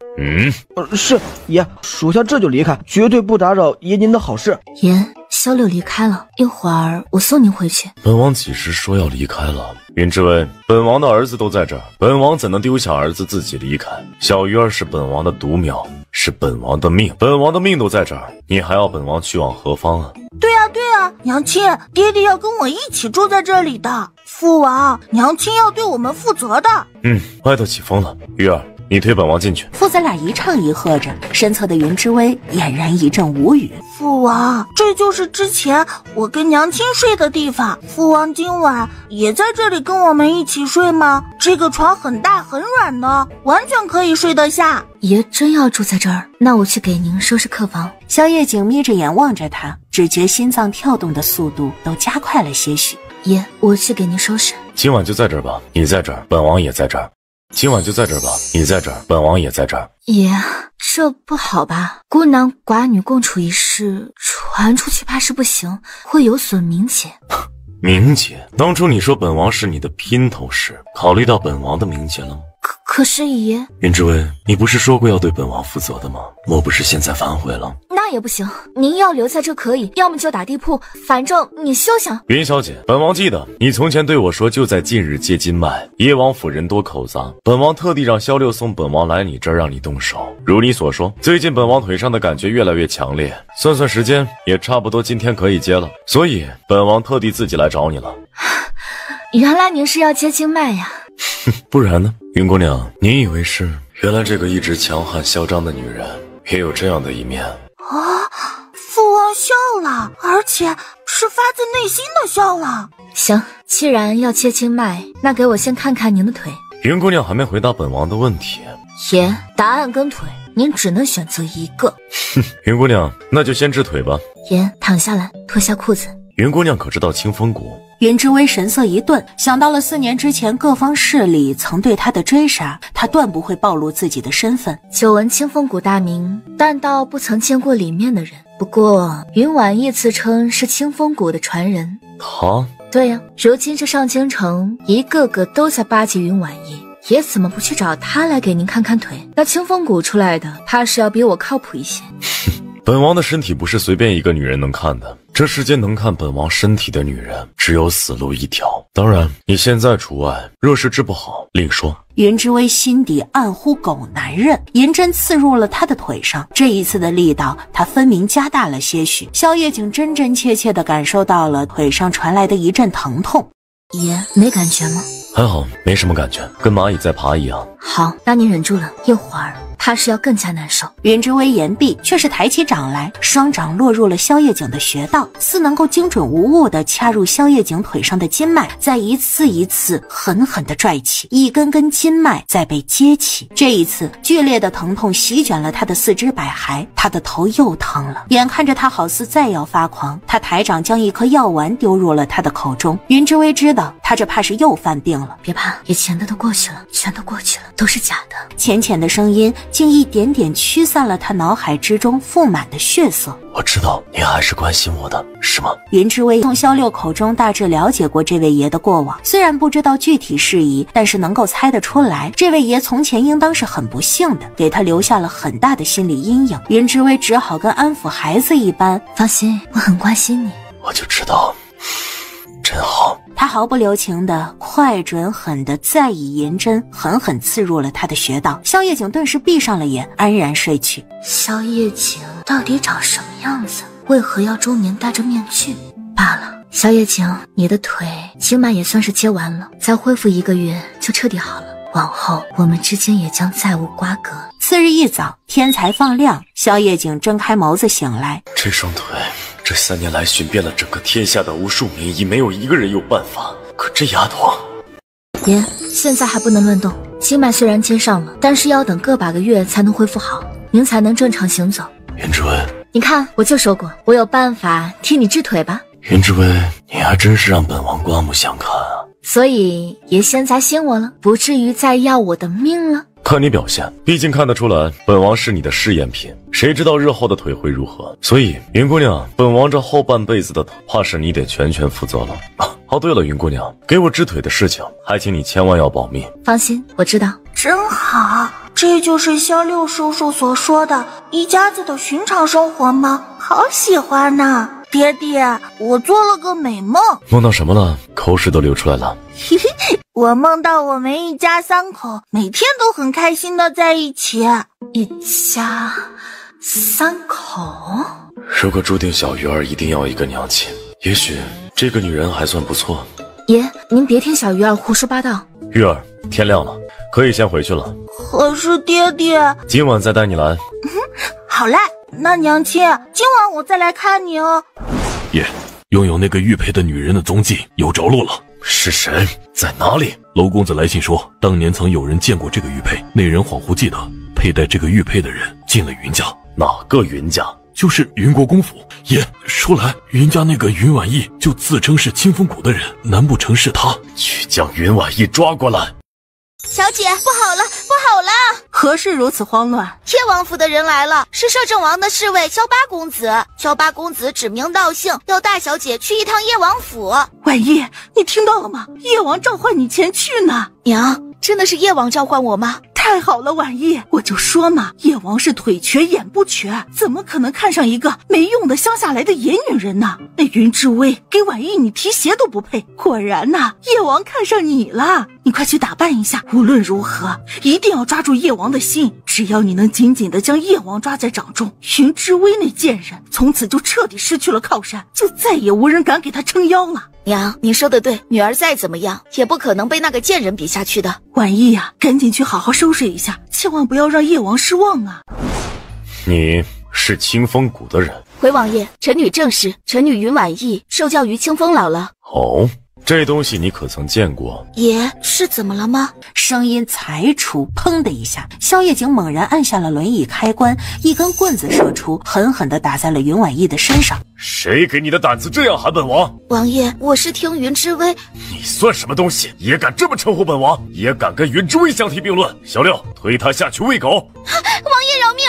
是爷，属下这就离开，绝对不打扰爷您的好事。爷，小柳离开了，一会儿我送您回去。本王几时说要离开了？云之薇，本王的儿子都在这儿，本王怎能丢下儿子自己离开？小鱼儿是本王的独苗，是本王的命，本王的命都在这儿，你还要本王去往何方啊？对啊，娘亲，爹爹要跟我一起住在这里的。父王，娘亲要对我们负责的。外头起风了，鱼儿，你推本王进去。父子俩一唱一和着，身侧的云之薇俨然一阵无语。父王，这就是之前我跟娘亲睡的地方，父王今晚也在这里跟我们一起睡吗？这个床很大很软呢，完全可以睡得下。爷真要住在这儿，那我去给您收拾客房。萧夜景眯着眼望着他，只觉心脏跳动的速度都加快了些许。爷，我去给您收拾。今晚就在这儿吧，你在这儿，本王也在这儿。今晚就在这儿吧，你在这儿，本王也在这儿。爷，这不好吧？孤男寡女共处一室，传出去怕是不行，会有损名节。名节？当初你说本王是你的姘头时，考虑到本王的名节了吗？可是爷，云之薇，你不是说过要对本王负责的吗？莫不是现在反悔了？那也不行，您要留在这可以，要么就打地铺，反正你休想。云小姐，本王记得你从前对我说，就在近日接金脉，叶王府人多口杂，本王特地让萧六送本王来你这儿让你动手。如你所说，最近本王腿上的感觉越来越强烈，算算时间也差不多今天可以接了，所以本王特地自己来找你了。原来您是要接经脉呀？不然呢？云姑娘，你以为是？原来这个一直强悍嚣张的女人也有这样的一面。父王笑了，而且是发自内心的笑了。行，既然要接经脉，那给我先看看您的腿。云姑娘还没回答本王的问题。爷，答案跟腿，您只能选择一个。云姑娘，那就先治腿吧。爷，躺下来，脱下裤子。云姑娘可知道清风谷？云之薇神色一顿，想到了4年之前各方势力曾对他的追杀，他断不会暴露自己的身份。久闻清风谷大名，但倒不曾见过里面的人。不过云婉意自称是清风谷的传人。他？对呀，如今这上京城一个个都在巴结云婉意，爷怎么不去找他来给您看看腿？那清风谷出来的，怕是要比我靠谱一些。本王的身体不是随便一个女人能看的，这世间能看本王身体的女人只有死路一条。当然你现在除外，若是治不好另说。云之薇心底暗呼狗男人，银针刺入了他的腿上，这一次的力道他分明加大了些许。萧夜景真真切切地感受到了腿上传来的一阵疼痛。爷，没感觉吗？还好，没什么感觉，跟蚂蚁在爬一样。好，那你忍住了，一会儿怕是要更加难受。云之薇言毕，却是抬起掌来，双掌落入了萧夜景的穴道，似能够精准无误地掐入萧夜景腿上的筋脉，再一次一次狠狠地拽起，一根根筋脉再被接起。这一次，剧烈的疼痛席卷了他的四肢百骸，他的头又疼了。眼看着他好似再要发狂，他抬掌将一颗药丸丢入了他的口中。云之薇知道他这怕是又犯病了。别怕，以前的都过去了，全都过去了，都是假的。浅浅的声音竟一点点驱散了他脑海之中覆满的血色。我知道你还是关心我的，是吗？云之薇从萧六口中大致了解过这位爷的过往，虽然不知道具体事宜，但是能够猜得出来，这位爷从前应当是很不幸的，给他留下了很大的心理阴影。云之薇只好跟安抚孩子一般，放心，我很关心你。我就知道，真好。他毫不留情的快准狠的再以银针狠狠刺入了他的穴道。萧夜景顿时闭上了眼，安然睡去。萧夜景到底长什么样子？为何要终年戴着面具？罢了，萧夜景，你的腿经脉也算是接完了，再恢复1个月就彻底好了。往后我们之间也将再无瓜葛。次日一早，天才放亮，萧夜景睁开眸子醒来。这双腿，这3年来寻遍了整个天下的无数名医，没有一个人有办法。可这丫头，爷，现在还不能乱动。经脉虽然接上了，但是要等个把个月才能恢复好，您才能正常行走。云之薇，你看，我就说过，我有办法替你治腿吧。云之薇，你还真是让本王刮目相看啊！所以爷现在信我了，不至于再要我的命了。看你表现，毕竟看得出来，本王是你的试验品，谁知道日后的腿会如何？所以，云姑娘，本王这后半辈子的头，怕是你得全权负责了。哦，对了，云姑娘，给我治腿的事情，还请你千万要保密。放心，我知道。真好，这就是萧六叔叔所说的一家子的寻常生活吗？好喜欢呐！爹爹，我做了个美梦。梦到什么了？口水都流出来了。嘿嘿，我梦到我们一家3口每天都很开心的在一起。一家3口？如果注定小鱼儿一定要一个娘亲，也许这个女人还算不错。爷，您别听小鱼儿胡说八道。玉儿，天亮了，可以先回去了。可是爹爹，今晚再带你来。好嘞，那娘亲，今晚我再来看你哦。爷，拥有那个玉佩的女人的踪迹有着落了。是谁？在哪里？娄公子来信说，当年曾有人见过这个玉佩，那人恍惚记得佩戴这个玉佩的人进了云家。哪个云家？就是云国公府。爷，说来云家那个云婉意就自称是清风谷的人，难不成是他？去将云婉意抓过来。小姐，不好了，不好了！何事如此慌乱？叶王府的人来了，是摄政王的侍卫萧八公子。萧八公子指名道姓，要大小姐去一趟叶王府。婉意，你听到了吗？叶王召唤你前去呢。娘，真的是叶王召唤我吗？太好了，婉意，我就说嘛，叶王是腿瘸眼不瘸，怎么可能看上一个没用的乡下来的野女人呢？那云之薇给婉意你提鞋都不配，果然呐，叶王看上你了。你快去打扮一下，无论如何一定要抓住叶王的心。只要你能紧紧地将叶王抓在掌中，云之薇那贱人从此就彻底失去了靠山，就再也无人敢给她撑腰了。娘，你说的对，女儿再怎么样也不可能被那个贱人比下去的。婉意呀，赶紧去好好收拾一下，千万不要让叶王失望啊！你是清风谷的人？回王爷，臣女正是，臣女云婉意，受教于清风姥姥。哦，这东西你可曾见过？爷，是怎么了吗？声音才出，砰的一下，萧夜景猛然按下了轮椅开关，一根棍子射出，狠狠地打在了云婉意的身上。谁给你的胆子这样喊本王？王爷，我是听云之薇。你算什么东西，也敢这么称呼本王，也敢跟云之薇相提并论？小六，推他下去喂狗。王爷饶命，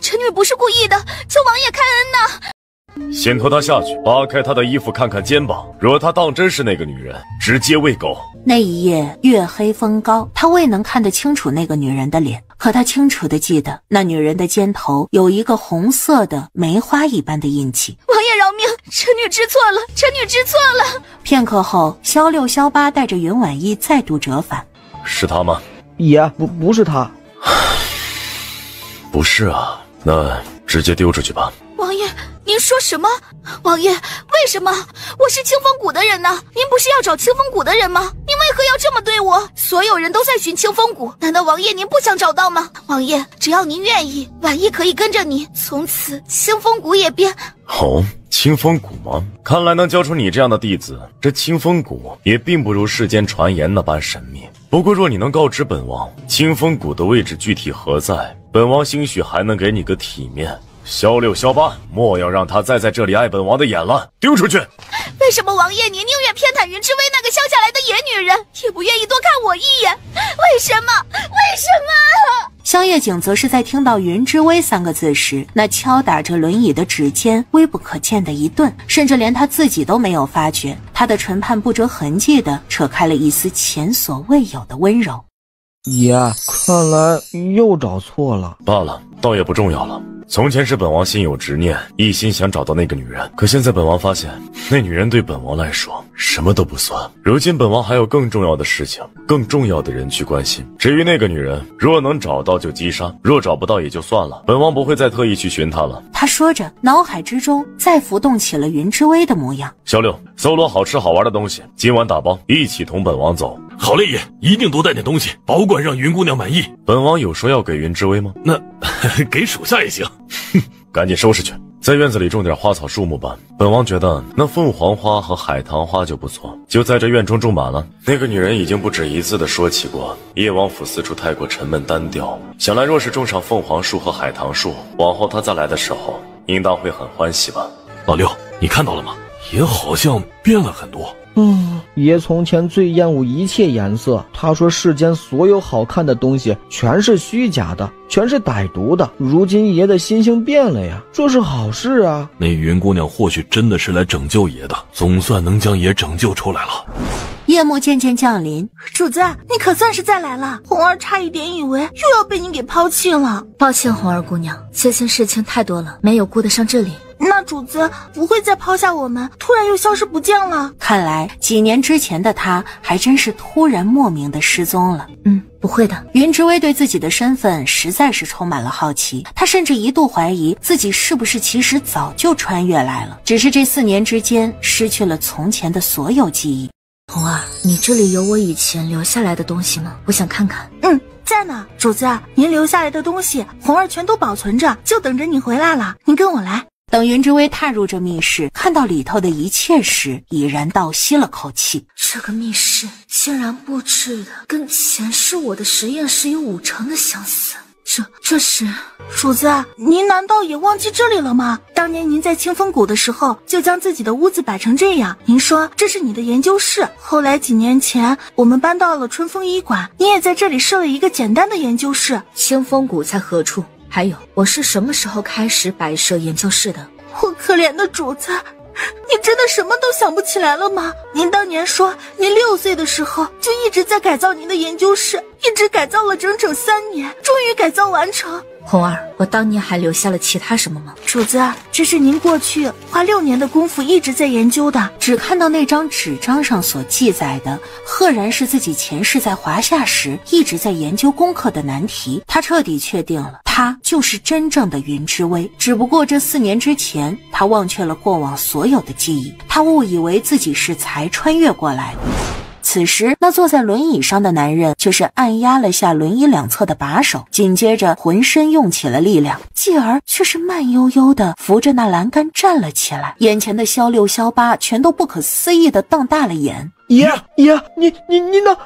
臣女不是故意的，求王爷开恩呐！先拖他下去，扒开他的衣服看看肩膀，若他当真是那个女人，直接喂狗。那一夜月黑风高，他未能看得清楚那个女人的脸，可他清楚地记得那女人的肩头有一个红色的梅花一般的印记。王爷饶命，臣女知错了，臣女知错了。片刻后，萧六萧八带着云婉意再度折返。是他吗？爷，不是他。不是啊，那直接丢出去吧。王爷，您说什么？王爷，为什么？我是清风谷的人呢？您不是要找清风谷的人吗？您为何要这么对我？所有人都在寻清风谷，难道王爷您不想找到吗？王爷，只要您愿意，婉意可以跟着你，从此清风谷也变……哦，清风谷吗？看来能教出你这样的弟子，这清风谷也并不如世间传言那般神秘。不过若你能告知本王清风谷的位置具体何在，本王兴许还能给你个体面。萧六、萧八，莫要让他再在这里碍本王的眼了，丢出去！为什么王爷您宁愿偏袒云之薇那个乡下来的野女人，也不愿意多看我一眼？为什么？为什么？萧夜景则是在听到云之薇三个字时，那敲打着轮椅的指尖微不可见的一顿，甚至连他自己都没有发觉，他的唇畔不着痕迹地扯开了一丝前所未有的温柔。爷，看来又找错了。罢了，倒也不重要了。从前是本王心有执念，一心想找到那个女人，可现在本王发现，那女人对本王来说什么都不算。如今本王还有更重要的事情，更重要的人去关心。至于那个女人，若能找到就击杀，若找不到也就算了，本王不会再特意去寻她了。他说着，脑海之中再浮动起了云之薇的模样。小六，搜罗好吃好玩的东西，今晚打包，一起同本王走。好嘞，爷，一定多带点东西，保管让云姑娘满意。本王有说要给云之薇吗？那给属下也行。哼，赶紧收拾去，在院子里种点花草树木吧。本王觉得那凤凰花和海棠花就不错，就在这院中种满了。那个女人已经不止一次地说起过，叶王府四处太过沉闷单调，想来若是种上凤凰树和海棠树，往后她再来的时候，应当会很欢喜吧。老六，你看到了吗？爷好像变了很多。爷从前最厌恶一切颜色，他说世间所有好看的东西全是虚假的，全是歹毒的。如今爷的心性变了呀，这是好事啊。那云姑娘或许真的是来拯救爷的，总算能将爷拯救出来了。夜幕渐渐降临，主子，你可算是再来了，红儿差一点以为又要被你给抛弃了。抱歉，红儿姑娘，最近事情太多了，没有顾得上这里。那主子不会再抛下我们，突然又消失不见了？看来几年之前的他还真是突然莫名的失踪了。不会的。云之薇对自己的身份实在是充满了好奇，他甚至一度怀疑自己是不是其实早就穿越来了，只是这4年之间失去了从前的所有记忆。红儿，你这里有我以前留下来的东西吗？我想看看。在呢，主子，您留下来的东西红儿全都保存着，就等着你回来了。您跟我来。等云之薇踏入这密室，看到里头的一切时，已然倒吸了口气。这个密室竟然布置的跟前世我的实验室有5成的相似。这是……主子，您难道也忘记这里了吗？当年您在清风谷的时候，就将自己的屋子摆成这样。您说这是你的研究室。后来几年前，我们搬到了春风医馆，你也在这里设了一个简单的研究室。清风谷在何处？还有，我是什么时候开始摆设研究室的？我可怜的主子，你真的什么都想不起来了吗？您当年说您6岁的时候就一直在改造您的研究室，一直改造了整整3年，终于改造完成。红儿，我当年还留下了其他什么吗？主子，这是您过去花6年的功夫一直在研究的。只看到那张纸张上所记载的，赫然是自己前世在华夏时一直在研究功课的难题。他彻底确定了，他就是真正的云之薇。只不过这4年之前，他忘却了过往所有的记忆，他误以为自己是才穿越过来的。此时那坐在轮椅上的男人却是按压了下轮椅两侧的把手，紧接着浑身用起了力量，继而却是慢悠悠地扶着那栏杆站了起来。眼前的萧六萧八全都不可思议地瞪大了眼。爷，你呢？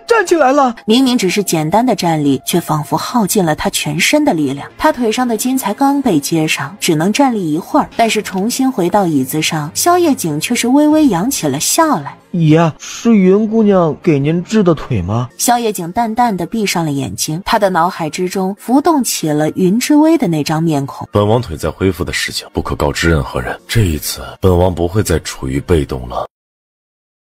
站起来了！明明只是简单的站立，却仿佛耗尽了他全身的力量。他腿上的筋才刚被接上，只能站立一会儿，但是重新回到椅子上，萧夜景却是微微扬起了笑来。爷，是云姑娘给您治的腿吗？萧夜景淡淡地闭上了眼睛，他的脑海之中浮动起了云之薇的那张面孔。本王腿在恢复的事情不可告知任何人，这一次本王不会再处于被动了。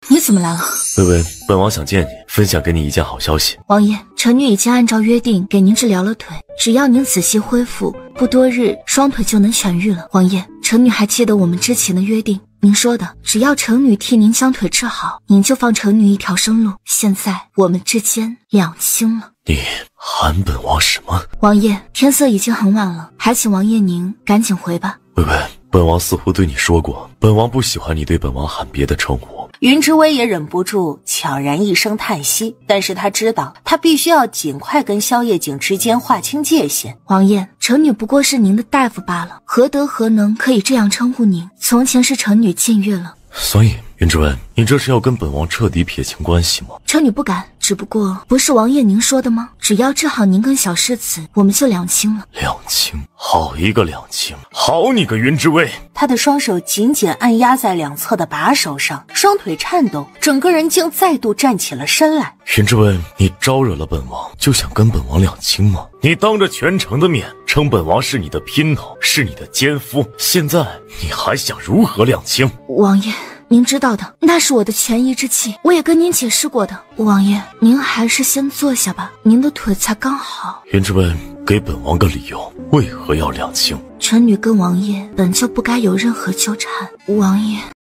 你怎么来了？微微，本王想见你，分享给你一件好消息。王爷，臣女已经按照约定给您治疗了腿，只要您仔细恢复，不多日双腿就能痊愈了。王爷，臣女还记得我们之前的约定，您说的只要臣女替您将腿治好，您就放臣女一条生路。现在我们之间两清了。你喊本王什么？王爷，天色已经很晚了，还请王爷您赶紧回吧。微微，本王似乎对你说过，本王不喜欢你对本王喊别的称呼。云之薇也忍不住悄然一声叹息，但是他知道他必须要尽快跟萧夜景之间划清界限。王爷，臣女不过是您的大夫罢了，何德何能可以这样称呼您？从前是臣女禁欲了。所以云之薇，你这是要跟本王彻底撇清关系吗？臣女不敢，只不过不是王爷您说的吗？只要治好您跟小世子，我们就两清了。两清？好一个两清！好你个云之薇！他的双手紧紧按压在两侧的把手上，双腿颤抖，整个人竟再度站起了身来。云之薇，你招惹了本王，就想跟本王两清吗？你当着全城的面称本王是你的姘头，是你的奸夫，现在你还想如何两清？王爷，您知道的，那是我的权宜之计，我也跟您解释过的。王爷，您还是先坐下吧，您的腿才刚好。云之薇，给本王个理由，为何要两清？臣女跟王爷本就不该有任何纠缠，王爷。